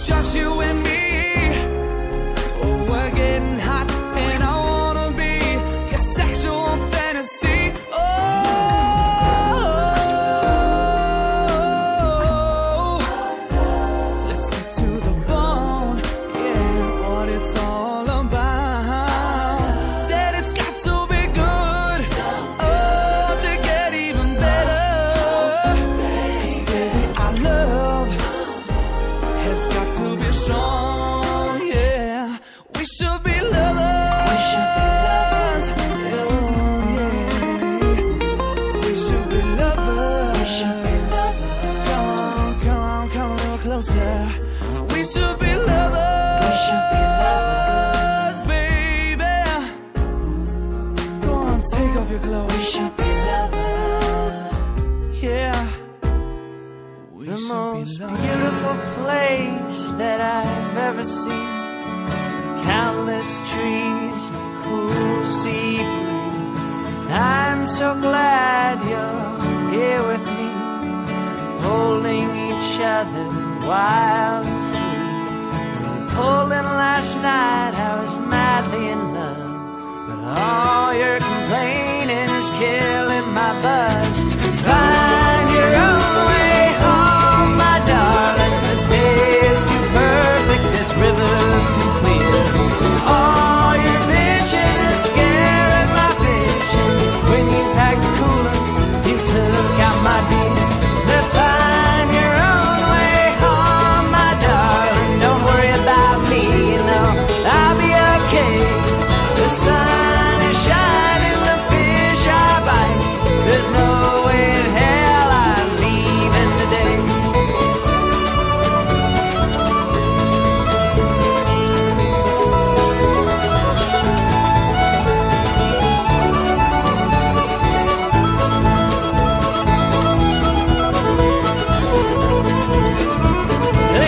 it's just you and me. Oh, we're getting hot, and I wanna be your sexual fantasy. Oh, let's get to the bone. Yeah, what it's all about. Said it's got to be good. Oh, to get even better. 'Cause baby, our love has got to be strong. Yeah, we should be lovers. We should be lovers. Oh, yeah. We should be lovers. We should be lovers. Come on, come on, come a little closer. We should be lovers. We should be lovers, baby. Go on, take off your clothes. We should be lovers. Yeah. We The should be most lovers. beautiful place that I've ever seen. Countless trees, cool sea breeze. I'm so glad you're here with me, holding each other wild and free. When we pulled in last night, I was madly in love, but all your complaining is killing my buzz. Find your own way home, my darling. This day is too perfect, this river's too clear. All your bitching is scaring my fishing. When you packed the cooler, you took out my beer. Now find your own way home, my darling. Don't worry about me, you know I'll be okay. The sun is shining, the fish are biting. There's no way in hell I'm leaving today.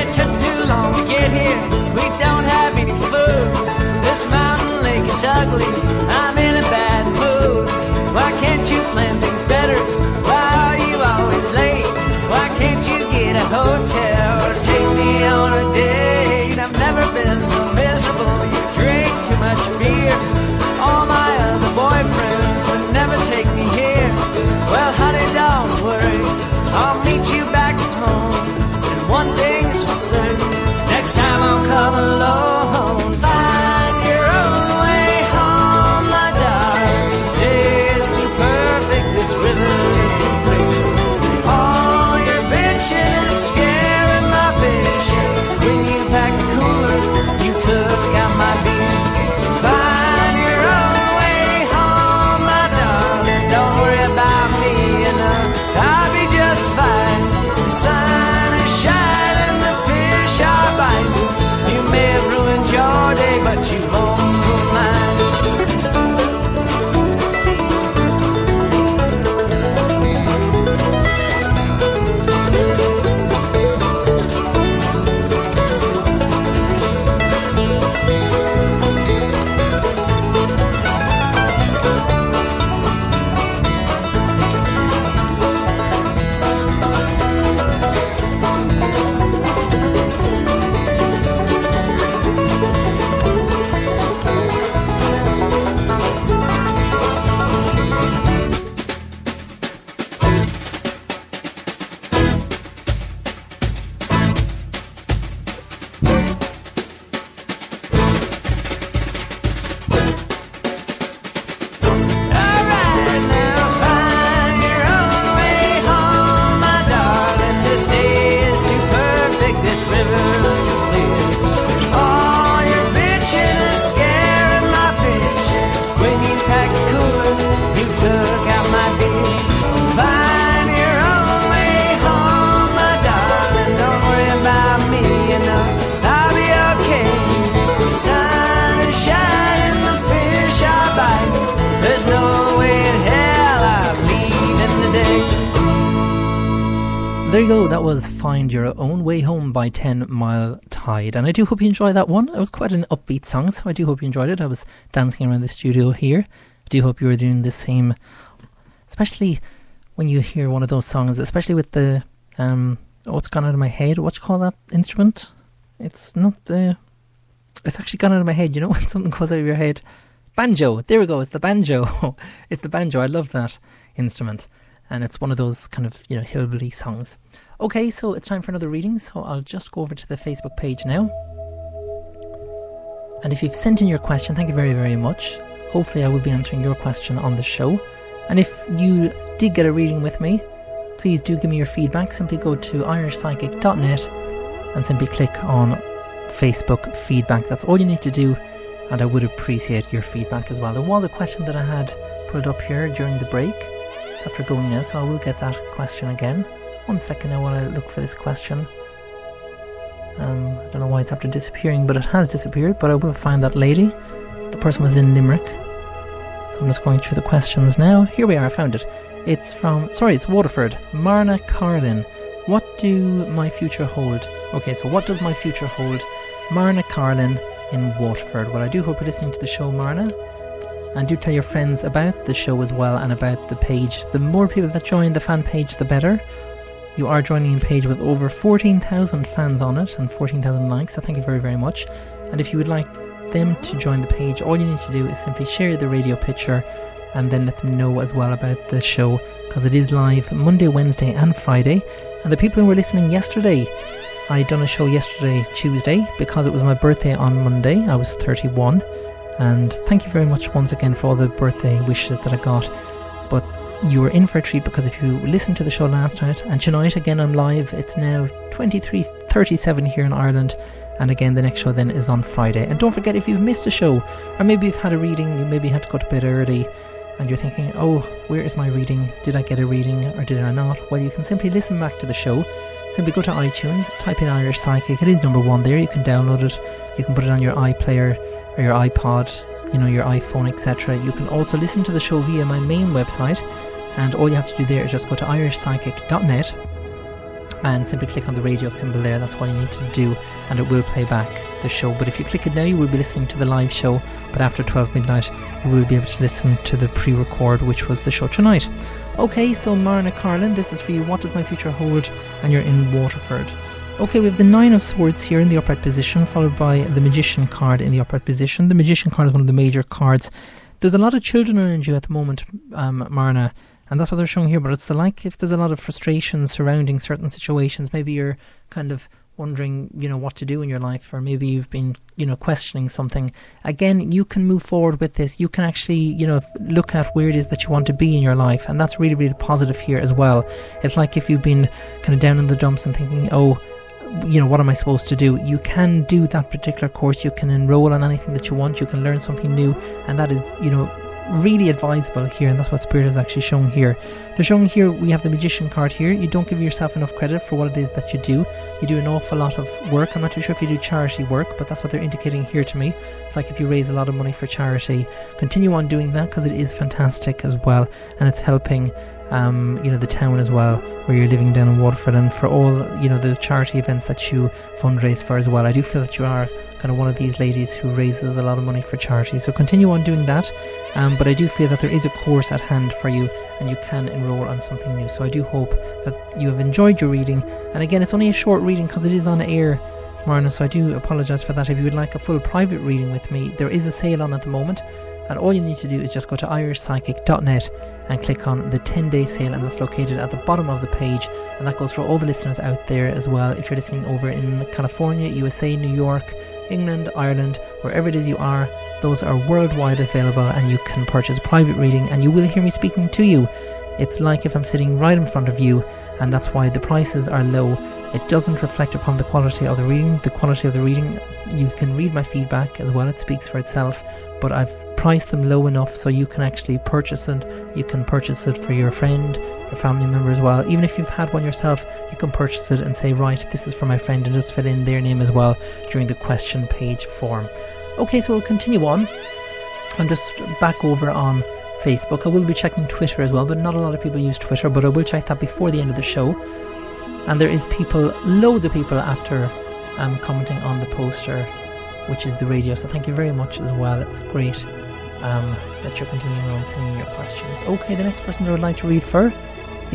It took too long to get here. We don't have any food. This mountain lake is ugly. I'm in a bad mood. Why can't you plan things better? Why are you always late? Why can't you get a hotel or take me on a date? I've never been so miserable. You drink too much beer. All my other boyfriends would never take me here. Well, honey, don't worry. I'll meet you back at home. And one thing's for certain, next time I'll come alone. Find your own way home, my darling. Day is too perfect, this river is too clear. All your bitching is scaring my fishing. When you packed the cooler, you took out my beer. Find your own way home, my darling. Don't worry about me, you know I'll be just fine. The sun is shining, the fish are biting. You may have ruined your day, but you won't ruin mine. Alright, now find your own way home, my darling. This day is too perfect, this river's too clear. All your bitching is scaring my fish. When you packed the cooler, you took out my beer. Find your own way home, my darling. Don't worry about me, you know I'll be okay. The sun is shining, the fish are biting. There's no way in hell I'm leaving today. There you go, that was Find Your Own Way Home by 10 Mile Tide. And I do hope you enjoyed that one. It was quite an upbeat song, so I do hope you enjoyed it. I was dancing around the studio here. I do hope you were doing the same, especially when you hear one of those songs, especially with the, what's gone out of my head, what you call that instrument? It's not the... It's actually gone out of my head, you know, when something goes out of your head. Banjo. There we go. It's the banjo. It's the banjo. I love that instrument. And it's one of those kind of, you know, hillbilly songs. Okay, so it's time for another reading. So I'll just go over to the Facebook page now. And if you've sent in your question, thank you very, very much. Hopefully I will be answering your question on the show. And if you did get a reading with me, please do give me your feedback. Simply go to irishpsychic.net and simply click on Facebook feedback. That's all you need to do, and I would appreciate your feedback as well. There was a question that I had pulled up here during the break. It's after going now, so I will get that question again. 1 second now while I look for this question. I don't know why it's after disappearing, but it has disappeared, but I will find that lady. The person was in Limerick. So I'm just going through the questions now. Here we are, I found it. It's Waterford. Marna Carlin. What do my future hold? Okay, so what does my future hold? Marna Carlin in Waterford. Well, I do hope you're listening to the show, Marna. And do tell your friends about the show as well and about the page. The more people that join the fan page, the better. You are joining a page with over 14,000 fans on it and 14,000 likes, so thank you very, very much. And if you would like them to join the page, all you need to do is simply share the radio picture and then let them know as well about the show, because it is live Monday, Wednesday and Friday. And the people who were listening yesterday, I done a show yesterday, Tuesday, because it was my birthday on Monday. I was 31, and thank you very much once again for all the birthday wishes that I got. But you were in for a treat, because if you listened to the show last night, and tonight again I'm live, it's now 23:37 here in Ireland, and again the next show then is on Friday. And don't forget, if you've missed a show, or maybe you've had a reading, you maybe had to go to bed early, and you're thinking, oh, where is my reading? Did I get a reading or did I not? Well, you can simply listen back to the show. Simply go to iTunes, type in Irish Psychic. It is number 1 there. You can download it. You can put it on your iPlayer or your iPod, you know, your iPhone, etc. You can also listen to the show via my main website, and all you have to do there is just go to irishpsychic.net and simply click on the radio symbol there. That's all you need to do, and it will play back the show. But if you click it now, you will be listening to the live show, but after 12 midnight you will be able to listen to the pre-record, which was the show tonight. Okay, so Marna Carlin, this is for you. What does my future hold? And you're in Waterford. Okay, we have the 9 of Swords here in the upright position, followed by the Magician card in the upright position. The Magician card is one of the major cards. There's a lot of children around you at the moment, Marna, and that's what they're showing here. But it's like if there's a lot of frustration surrounding certain situations, maybe you're kind of wondering, you know, what to do in your life, or maybe you've been, you know, questioning something. Again, you can move forward with this. You can actually, you know, look at where it is that you want to be in your life, and that's really, really positive here as well. It's like if you've been kind of down in the dumps and thinking, oh, you know, what am I supposed to do? You can do that particular course. You can enroll on anything that you want. You can learn something new, and that is, you know, really advisable here, and that's what Spirit is actually showing here. They're showing here, we have the Magician card here. You don't give yourself enough credit for what it is that you do. You do an awful lot of work. I'm not too sure if you do charity work, but that's what they're indicating here to me. It's like if you raise a lot of money for charity, continue on doing that, because it is fantastic as well, and it's helping you know, the town as well, where you're living down in Waterford, and for all, you know, the charity events that you fundraise for as well. I do feel that you are kind of one of these ladies who raises a lot of money for charity, so continue on doing that. But I do feel that there is a course at hand for you, and you can enroll on something new. So I do hope that you have enjoyed your reading. And again, it's only a short reading because it is on air, Marna, so I do apologise for that. If you would like a full private reading with me, there is a sale on at the moment, and all you need to do is just go to irishpsychic.net and click on the 10-day sale, and that's located at the bottom of the page, and that goes for all the listeners out there as well. If you're listening over in California, USA, New York, England, Ireland, wherever it is you are, those are worldwide available, and you can purchase a private reading, and you will hear me speaking to you. It's like if I'm sitting right in front of you, and that's why the prices are low. It doesn't reflect upon the quality of the reading. The quality of the reading, you can read my feedback as well, it speaks for itself, but I've priced them low enough so you can actually purchase it. You can purchase it for your friend, your family member as well. Even if you've had one yourself, you can purchase it and say, right, this is for my friend, and just fill in their name as well during the question page form. Okay, so we'll continue on. I'm just back over on Facebook. I will be checking Twitter as well, but not a lot of people use Twitter, but I will check that before the end of the show. And there is people, loads of people after commenting on the poster, which is the radio, so thank you very much as well. It's great that you're continuing on sending in your questions. Okay, the next person I would like to read for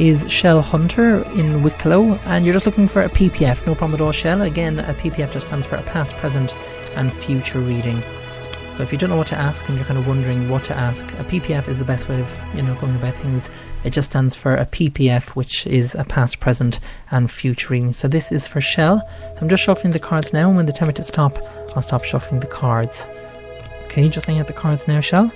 is Shell Hunter in Wicklow, and you're just looking for a PPF. No problem at all, Shell. Again, a PPF just stands for a past, present and future reading. So if you don't know what to ask and you're kind of wondering what to ask, a PPF is the best way of, going about things. It just stands for a PPF, which is a past, present and future reading. So this is for Shell. So I'm just shuffling the cards now, and when they tell me to stop, I'll stop shuffling the cards. Okay, just looking at the cards now, Shell.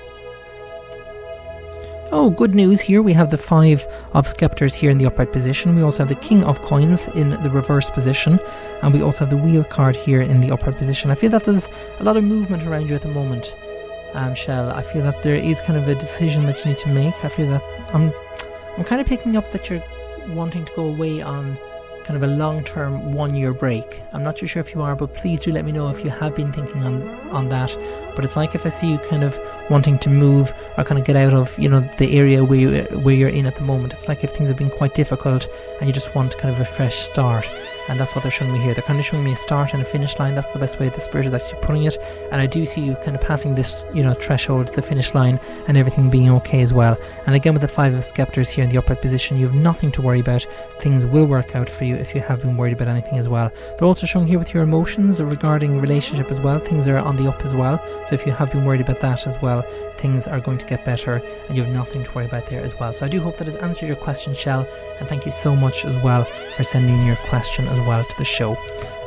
Oh, good news here. We have the 5 of Sceptres here in the upright position. We also have the King of Coins in the reverse position. And we also have the Wheel card here in the upright position. I feel that there's a lot of movement around you at the moment, Shell. I feel that there is kind of a decision that you need to make. I feel that I'm kind of picking up that you're wanting to go away on kind of a long-term 1-year break. I'm not too sure if you are, but please do let me know if you have been thinking on that. But it's like if I see you kind of wanting to move or kind of get out of, the area where you're in at the moment. It's like if things have been quite difficult and you just want kind of a fresh start. And that's what they're showing me here. They're kind of showing me a start and a finish line. That's the best way the Spirit is actually putting it. And I do see you kind of passing this, threshold, the finish line, and everything being okay as well. And again, with the 5 of Sceptres here in the upright position, you have nothing to worry about. Things will work out for you if you have been worried about anything as well. They're also showing here with your emotions regarding relationship as well. Things are on the up as well. So if you have been worried about that as well, things are going to get better and you have nothing to worry about there as well. So I do hope that has answered your question, Shell, and thank you so much as well for sending your question as well to the show.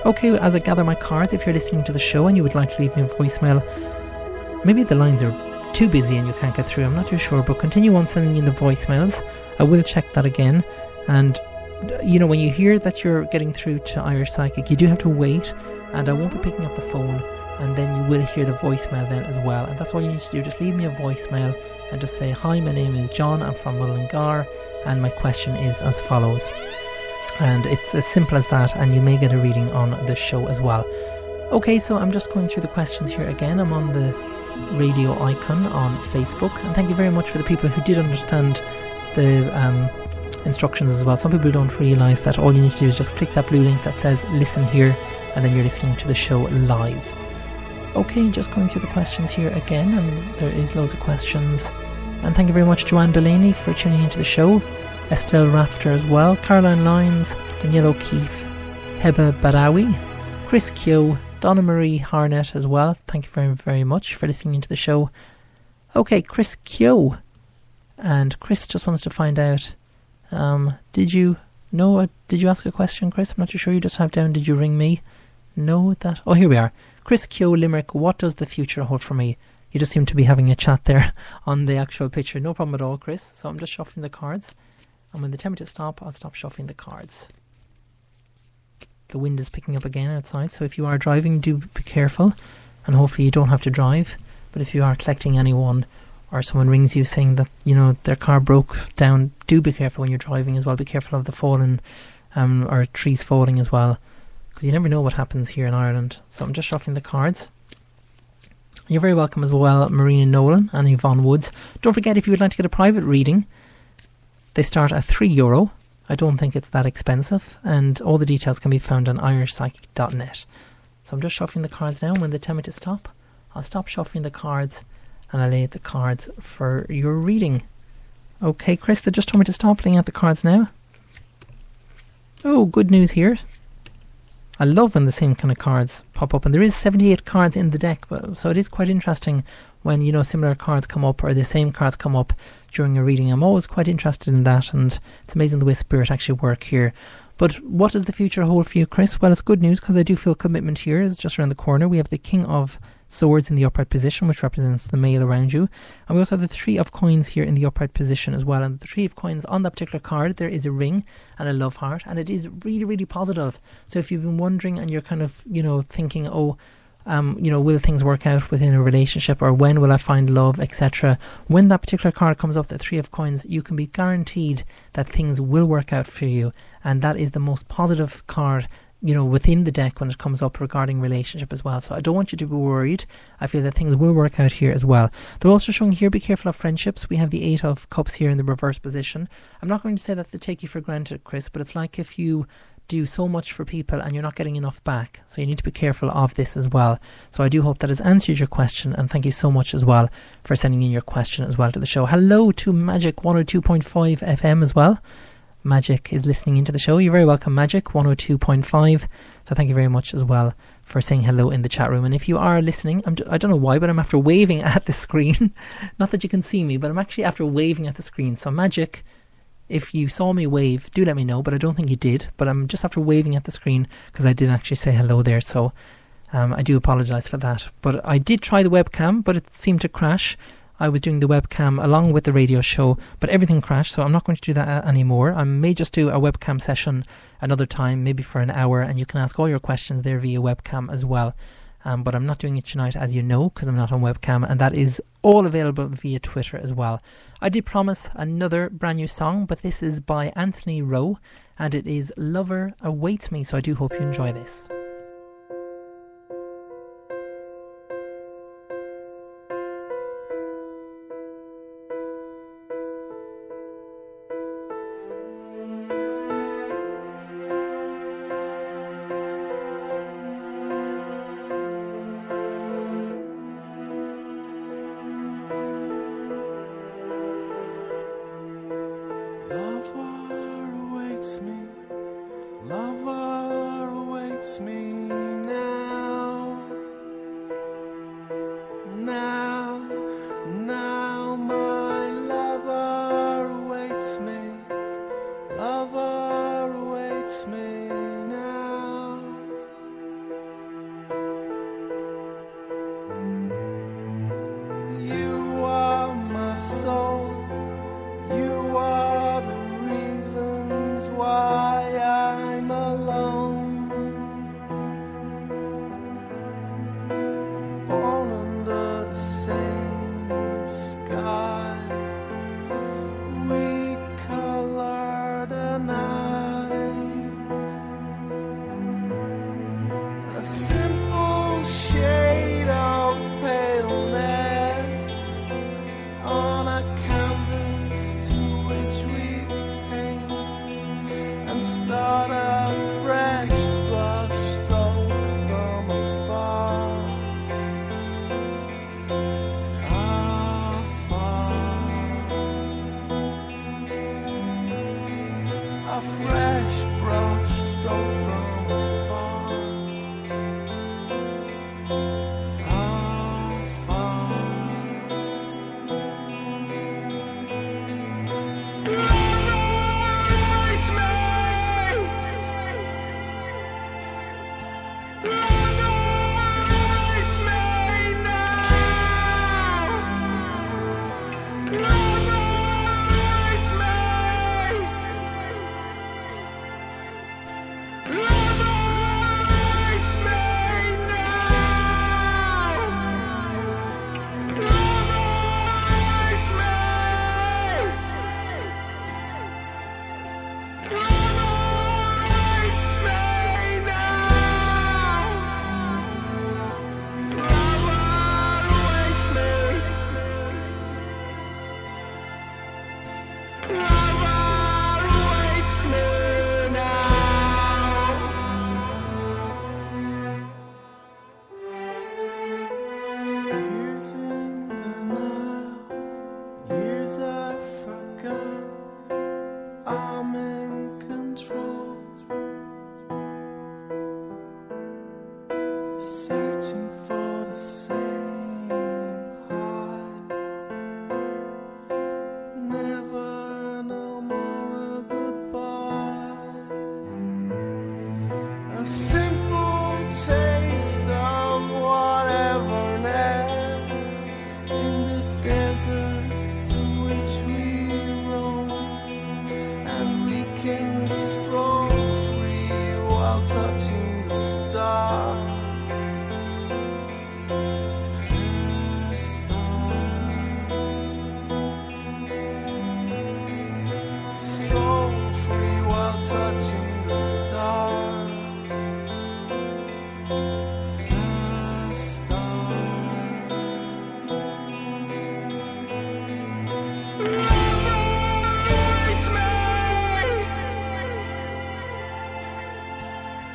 Okay, as I gather my cards, if you're listening to the show and you would like to leave me a voicemail, maybe the lines are too busy and you can't get through, I'm not too sure, but continue on sending in the voicemails. I will check that again. And when you hear that you're getting through to Irish Psychic, you do have to wait, and I won't be picking up the phone, and then you will hear the voicemail then as well. And that's all you need to do. Just leave me a voicemail and just say, hi, my name is John, I'm from Mullingar, and my question is as follows. And it's as simple as that, and you may get a reading on the show as well. Okay, so I'm just going through the questions here again. I'm on the radio icon on Facebook, and thank you very much for the people who did understand the instructions as well. Some people don't realise that all you need to do is just click that blue link that says listen here, and then you're listening to the show live. Okay, just going through the questions here again, and there is loads of questions. And thank you very much, Joanne Delaney, for tuning into the show. Estelle Rafter as well, Caroline Lyons, Danielle O'Keefe, Heba Badawi, Chris Kyo, Donna Marie Harnett as well. Thank you very, very much for listening into the show. Okay, Chris Kyo. And Chris just wants to find out, did you ask a question, Chris? I'm not too sure. You just have down, did you ring me? No, that. Oh, here we are. Chris Kyo Limerick, what does the future hold for me? You just seem to be having a chat there on the actual picture. No problem at all, Chris. So I'm just shuffling the cards. And when they tell me to stop, I'll stop shuffling the cards. The wind is picking up again outside, so if you are driving, do be careful. And hopefully you don't have to drive. But if you are collecting anyone, or someone rings you saying that, their car broke down, do be careful when you're driving as well. Be careful of the falling, or trees falling as well. Because you never know what happens here in Ireland. So I'm just shuffling the cards. You're very welcome as well, Marina Nolan and Yvonne Woods. Don't forget, if you would like to get a private reading, they start at €3. I don't think it's that expensive. And all the details can be found on irishpsychic.net. So I'm just shuffling the cards now. When they tell me to stop, I'll stop shuffling the cards and I'll lay the cards for your reading. Okay, Chris, they just told me to stop laying out the cards now. Oh, good news here. I love when the same kind of cards pop up, and there is 78 cards in the deck, so it is quite interesting when similar cards come up or the same cards come up during a reading. I'm always quite interested in that, and it's amazing the way Spirit actually work here. But what does the future hold for you, Chris? Well, it's good news, because I do feel commitment here is just around the corner. We have the King of Swords in the upright position, which represents the male around you, and we also have the 3 of Coins here in the upright position as well. And the 3 of Coins on that particular card, there is a ring and a love heart, and it is really, really positive. So if you've been wondering and you're kind of thinking, will things work out within a relationship, or when will I find love, etc., when that particular card comes up, the 3 of Coins, you can be guaranteed that things will work out for you, and that is the most positive card within the deck when it comes up regarding relationship as well. So I don't want you to be worried. I feel that things will work out here as well. They're also showing here, be careful of friendships. We have the 8 of Cups here in the reverse position. I'm not going to say that they take you for granted, Chris, but it's like if you do so much for people and you're not getting enough back. So you need to be careful of this as well. So I do hope that has answered your question, and thank you so much as well for sending in your question as well to the show. Hello to Magic 102.5 FM as well. Magic is listening into the show. You're very welcome, Magic, 102.5. So thank you very much as well for saying hello in the chat room. And if you are listening, I don't know why, but I'm after waving at the screen. Not that you can see me, but I'm actually after waving at the screen. So Magic, if you saw me wave, do let me know, but I don't think you did. But I'm just after waving at the screen because I did actually say hello there. So I do apologise for that. But I did try the webcam, but it seemed to crash. I was doing the webcam along with the radio show, but everything crashed, so I'm not going to do that anymore. I may just do a webcam session another time, maybe for an hour, and you can ask all your questions there via webcam as well. But I'm not doing it tonight, as you know, because I'm not on webcam, and that is all available via Twitter as well. I did promise another brand new song, but this is by Anthony Rowe, and it is Lover Awaits Me, so I do hope you enjoy this.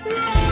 Yeah.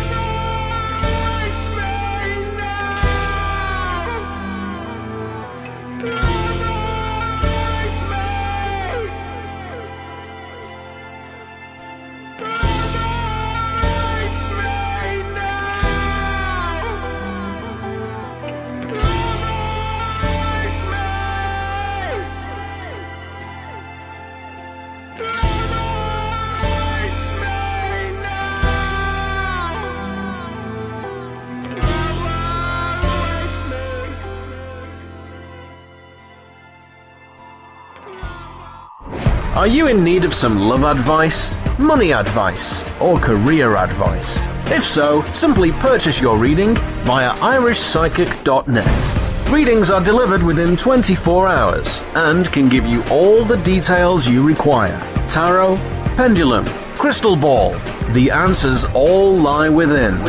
Are you in need of some love advice, money advice, or career advice? If so, simply purchase your reading via irishpsychic.net. Readings are delivered within 24 hours and can give you all the details you require. Tarot, pendulum, crystal ball. The answers all lie within.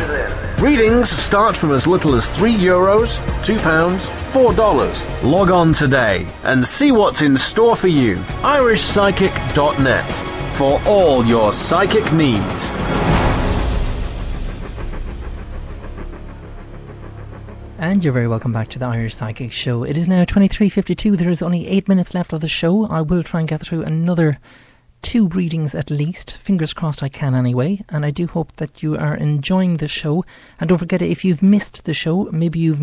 Readings start from as little as €3, £2, $4. Log on today and see what's in store for you. irishpsychic.net for all your psychic needs. And you're very welcome back to the Irish Psychic Show. It is now 23:52. There is only 8 minutes left of the show. I will try and get through another 2 readings at least. Fingers crossed I can anyway. And I do hope that you are enjoying the show. And don't forget, if you've missed the show, maybe you've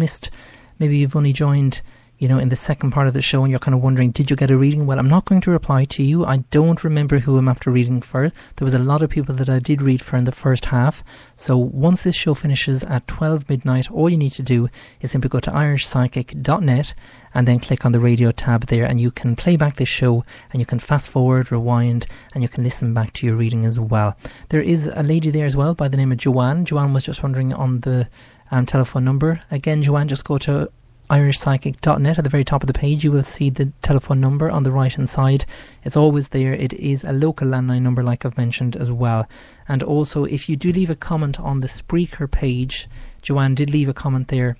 only joined, in the second part of the show and you're kind of wondering, did you get a reading? Well, I'm not going to reply to you. I don't remember who I'm after reading for. There was a lot of people that I did read for in the first half. So once this show finishes at 12 midnight, all you need to do is simply go to irishpsychic.net and then click on the radio tab there, and you can play back this show and you can fast forward, rewind, and you can listen back to your reading as well. There is a lady there as well by the name of Joanne. Joanne was just wondering on the telephone number. Again, Joanne, just go to irishpsychic.net. At the very top of the page you will see the telephone number on the right hand side. It's always there. It is a local landline number, like I've mentioned as well. And also, if you do leave a comment on the Spreaker page, Joanne did leave a comment there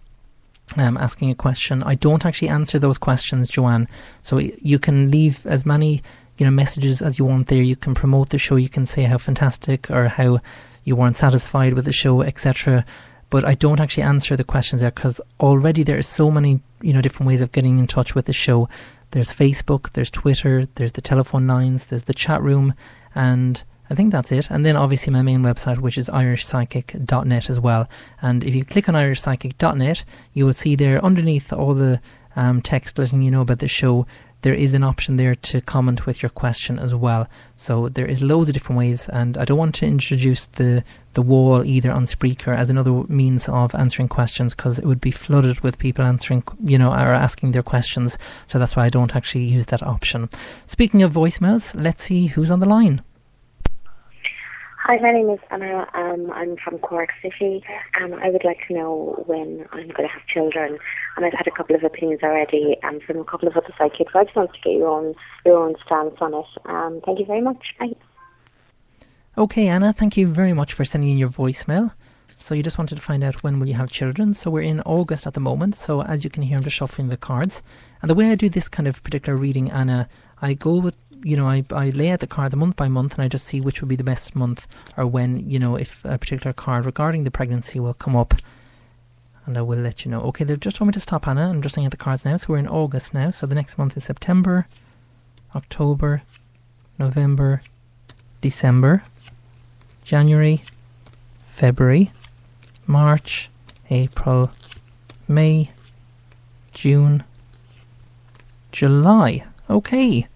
asking a question. I don't actually answer those questions, Joanne, so you can leave as many messages as you want there. You can promote the show, you can say how fantastic or how you weren't satisfied with the show, etc. But I don't actually answer the questions there, because already there are so many different ways of getting in touch with the show. There's Facebook, there's Twitter, there's the telephone lines, there's the chat room, and I think that's it. And then obviously my main website, which is irishpsychic.net as well. And if you click on irishpsychic.net, you will see there underneath all the text letting you know about the show, there is an option there to comment with your question as well. So there is loads of different ways, and I don't want to introduce the wall either on Spreaker as another means of answering questions, because it would be flooded with people answering, or asking their questions. So that's why I don't actually use that option. Speaking of voicemails, let's see who's on the line. Hi, my name is Anna. I'm from Cork City, and I would like to know when I'm going to have children. And I've had a couple of opinions already from a couple of other psychics. I just want to get your own stance on it. Thank you very much. Bye. Okay, Anna, thank you very much for sending in your voicemail. So you just wanted to find out when will you have children. So we're in August at the moment. So as you can hear, I'm just shuffling the cards. And the way I do this kind of particular reading, Anna, I go with, I lay out the cards month by month, and I just see which would be the best month, or when, if a particular card regarding the pregnancy will come up. And I will let you know. Okay, they've just told me to stop, Anna. I'm just looking at the cards now. So we're in August now. So the next month is September, October, November, December, January, February, March, April, May, June, July. Okay.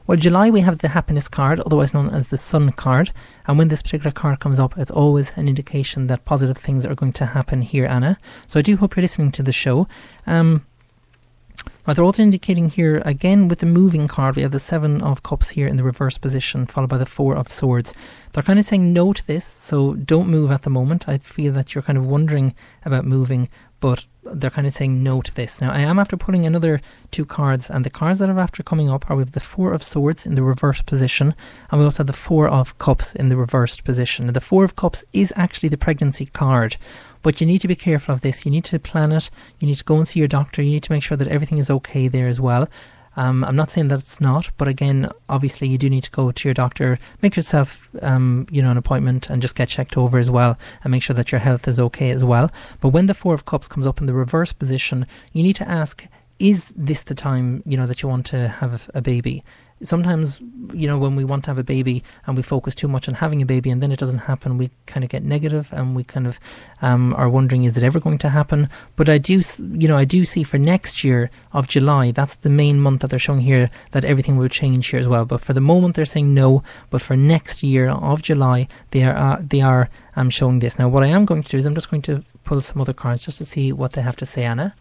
Well, July we have the happiness card, otherwise known as the sun card. And when this particular card comes up, it's always an indication that positive things are going to happen here, Anna. So I do hope you're listening to the show. But they're also indicating here, again, with the moving card, we have the 7 of Cups here in the reverse position, followed by the 4 of Swords. They're kind of saying no to this, so don't move at the moment. I feel that you're kind of wondering about moving, but they're kind of saying no to this. Now, I am after pulling another 2 cards, and the cards that are after coming up are we have the 4 of Swords in the reverse position, and we also have the 4 of Cups in the reversed position. Now, the 4 of Cups is actually the pregnancy card, but you need to be careful of this. You need to plan it. You need to go and see your doctor. You need to make sure that everything is okay there as well. I'm not saying that it's not, but again, obviously you do need to go to your doctor, make yourself, an appointment and just get checked over as well, and make sure that your health is okay as well. But when the 4 of Cups comes up in the reverse position, you need to ask, is this the time, that you want to have a baby? Sometimes, when we want to have a baby and we focus too much on having a baby and then it doesn't happen, we kind of get negative and we kind of are wondering, is it ever going to happen? But I do see for next year of July, that's the main month that they're showing here, that everything will change here as well. But for the moment they're saying no, but for next year of July, they are showing this. Now what I am going to do is I'm just going to pull some other cards just to see what they have to say, Anna.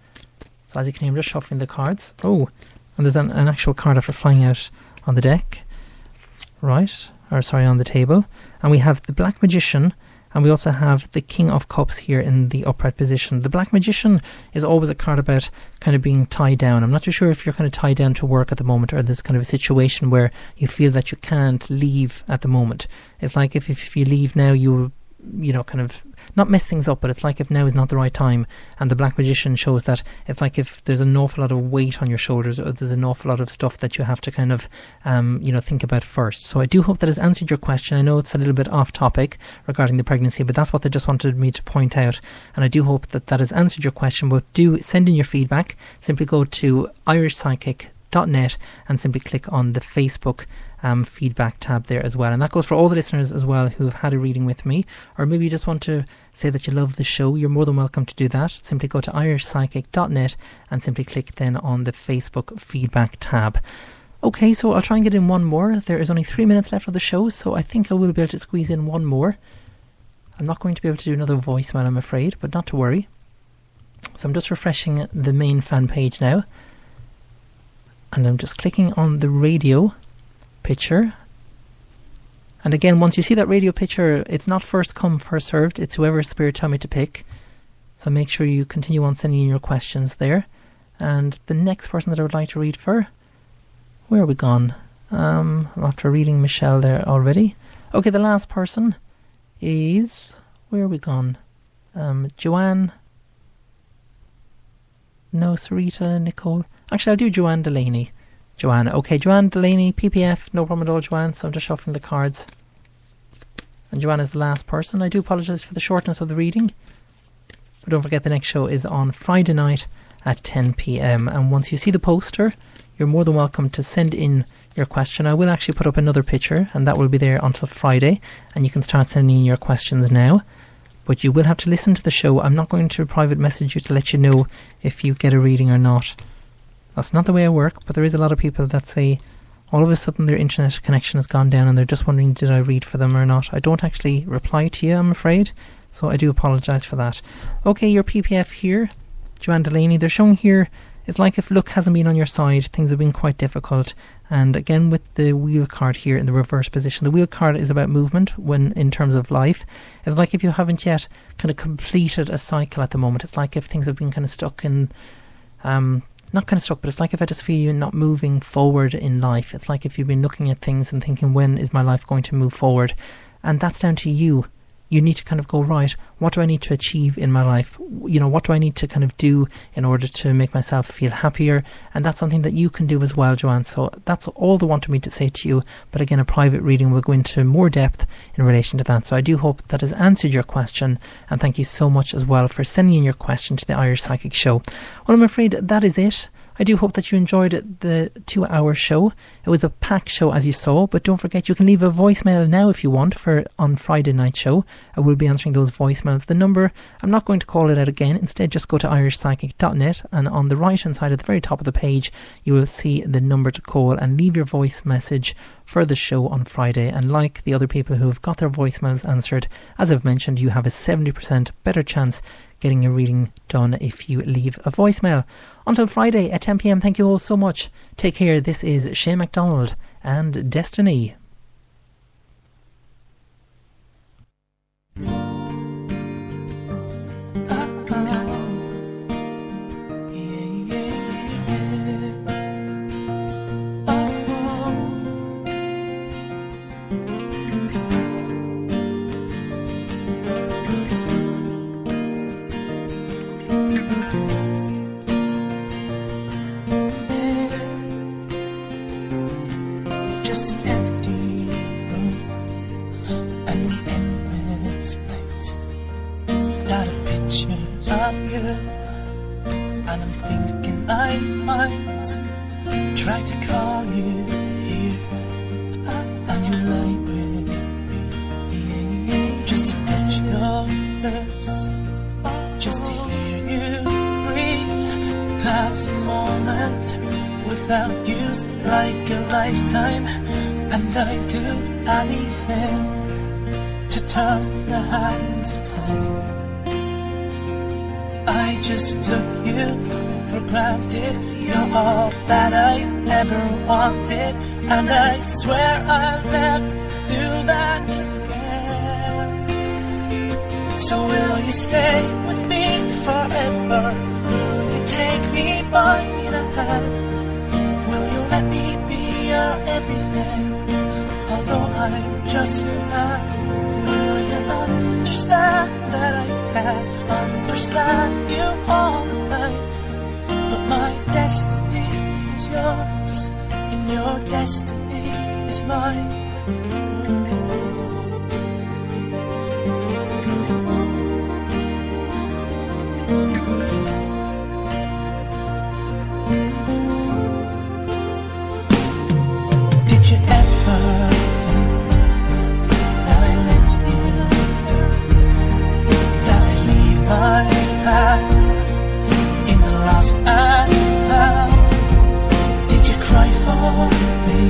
So as you can hear, I'm just shuffling the cards. Oh, and there's an actual card after flying out on the deck. right, or sorry, on the table. And we have the Black Magician, and we also have the King of Cups here in the upright position. The Black Magician is always a card about kind of being tied down. I'm not too sure if you're kind of tied down to work at the moment, or there's kind of a situation where you feel that you can't leave at the moment. It's like if you leave now, you'll, kind of not mess things up, but it's like if now is not the right time. And the Black Magician shows that it's like if there's an awful lot of weight on your shoulders, or there's an awful lot of stuff that you have to kind of think about first. So I do hope that has answered your question. I know it's a little bit off topic regarding the pregnancy, but that's what they just wanted me to point out, and I do hope that that has answered your question. But do send in your feedback. Simply go to irishpsychic.net and simply click on the Facebook feedback tab there as well. And that goes for all the listeners as well who have had a reading with me, or maybe you just want to say that you love the show. You're more than welcome to do that. Simply go to irishpsychic.net and simply click then on the Facebook feedback tab. Okay, so I'll try and get in one more. There is only 3 minutes left of the show, so I think I will be able to squeeze in one more. I'm not going to be able to do another voicemail, I'm afraid, but not to worry. So I'm just refreshing the main fan page now, and I'm just clicking on the radio picture. And again, once you see that radio picture, it's not first come, first served. It's whoever Spirit tell me to pick. So make sure you continue on sending in your questions there. And the next person that I would like to read for, where are we gone? After reading Michelle there already. Okay, the last person is, where are we gone? Joanne. No, Sarita, Nicole. Actually, I'll do Joanne Delaney. Joanne. Okay, Joanne Delaney, PPF, no problem at all, Joanne. So I'm just shuffling the cards. And Joanne is the last person. I do apologise for the shortness of the reading. But don't forget, the next show is on Friday night at 10 p.m. And once you see the poster, you're more than welcome to send in your question. I will actually put up another picture, and that will be there until Friday. And you can start sending in your questions now. But you will have to listen to the show. I'm not going to private message you to let you know if you get a reading or not. That's not the way I work, but there is a lot of people that say all of a sudden their internet connection has gone down and they're just wondering, did I read for them or not? I don't actually reply to you, I'm afraid, so I do apologise for that. Okay, your PPF here, Joanne Delaney, they're showing here, it's like if luck hasn't been on your side, things have been quite difficult. And again, with the wheel card here in the reverse position, the wheel card is about movement when in terms of life. It's like if you haven't yet kind of completed a cycle at the moment. It's like if things have been kind of stuck in... not kind of stuck, but it's like if I just feel you're not moving forward in life. It's like if you've been looking at things and thinking, when is my life going to move forward? And that's down to you. You need to kind of go, right, what do I need to achieve in my life? What do I need to kind of do in order to make myself feel happier? And that's something that you can do as well, Joanne. So that's all they wanted me to say to you. But again, a private reading will go into more depth in relation to that. So I do hope that has answered your question. And thank you so much as well for sending in your question to the Irish Psychic Show. Well, I'm afraid that is it. I do hope that you enjoyed the 2-hour show. It was a packed show, as you saw, but don't forget you can leave a voicemail now if you want for on Friday night show. I will be answering those voicemails. The number, I'm not going to call it out again. Instead, just go to irishpsychic.net, and on the right hand side at the very top of the page, you will see the number to call and leave your voice message for the show on Friday. And like the other people who have got their voicemails answered, as I've mentioned, you have a 70% better chance getting your reading done if you leave a voicemail. Until Friday at 10 p.m, thank you all so much. Take care. This is Shane MacDonald and Destiny. Just an empty room and an endless night without a picture of you. And I'm thinking I might try to call you here, and you lie with me, just to touch your lips, just to hear you breathe. Past a moment without you's like a lifetime, and I'd do anything to turn the hands of time. I just took you for granted. You're all that I ever wanted, and I swear I'll never do that again. So will you stay with me forever? Will you take me by the hand? Will you let me be your everything? Although I'm just a man, will you understand that I can't understand you all the time? But my destiny is yours, and your destiny is mine. Did you ever think that I let you down? That I leave my house in the lost and found? Did you cry for me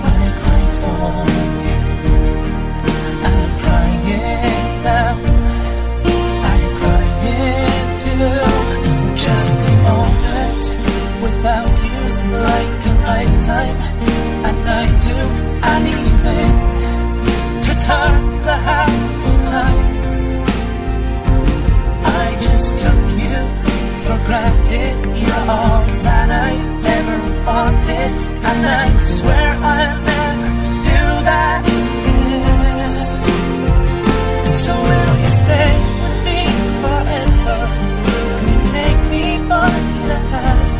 when I cried for you? And I'm crying now. Are you crying too? Just a moment without you's like a lifetime, and I'd do anything to turn the hands of time. I just took you for granted. You're all that I ever wanted, and I swear I'll never do that again. So will you stay with me forever? Will you take me by the hand?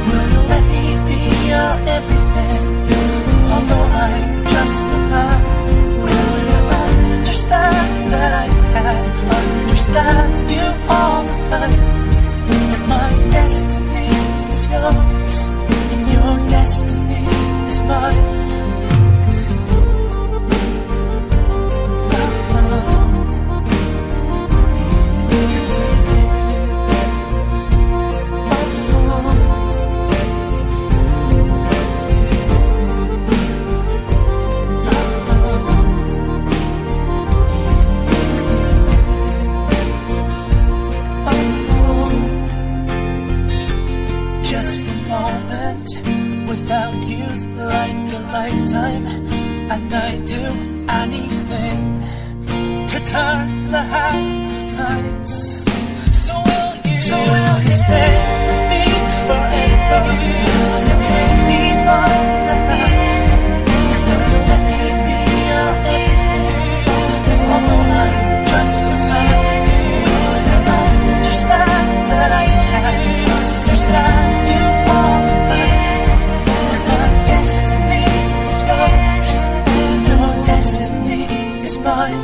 Will you let me be your everything? Although I'm just a man, will you understand that I can't understand you all the time? But my destiny is yours, and your destiny is mine. Just a moment without you's like a lifetime, and I'd do anything to turn the hands of time. So will you stay with me forever? Will you take me by the hand? Will you let me be your everything? Although I'm just a man, will you understand that I can't understand you all the time? My destiny is yours, and your destiny is mine.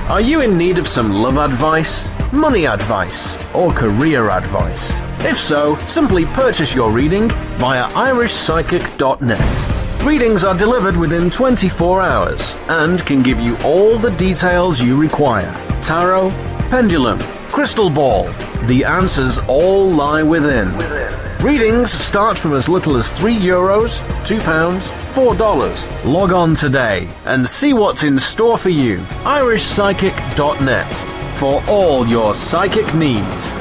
Are you in need of some love advice, money advice, or career advice? If so, simply purchase your reading via irishpsychic.net. Readings are delivered within 24 hours and can give you all the details you require. Tarot, pendulum, crystal ball. The answers all lie within. Readings start from as little as €3, £2, $4. Log on today and see what's in store for you. irishpsychic.net for all your psychic needs.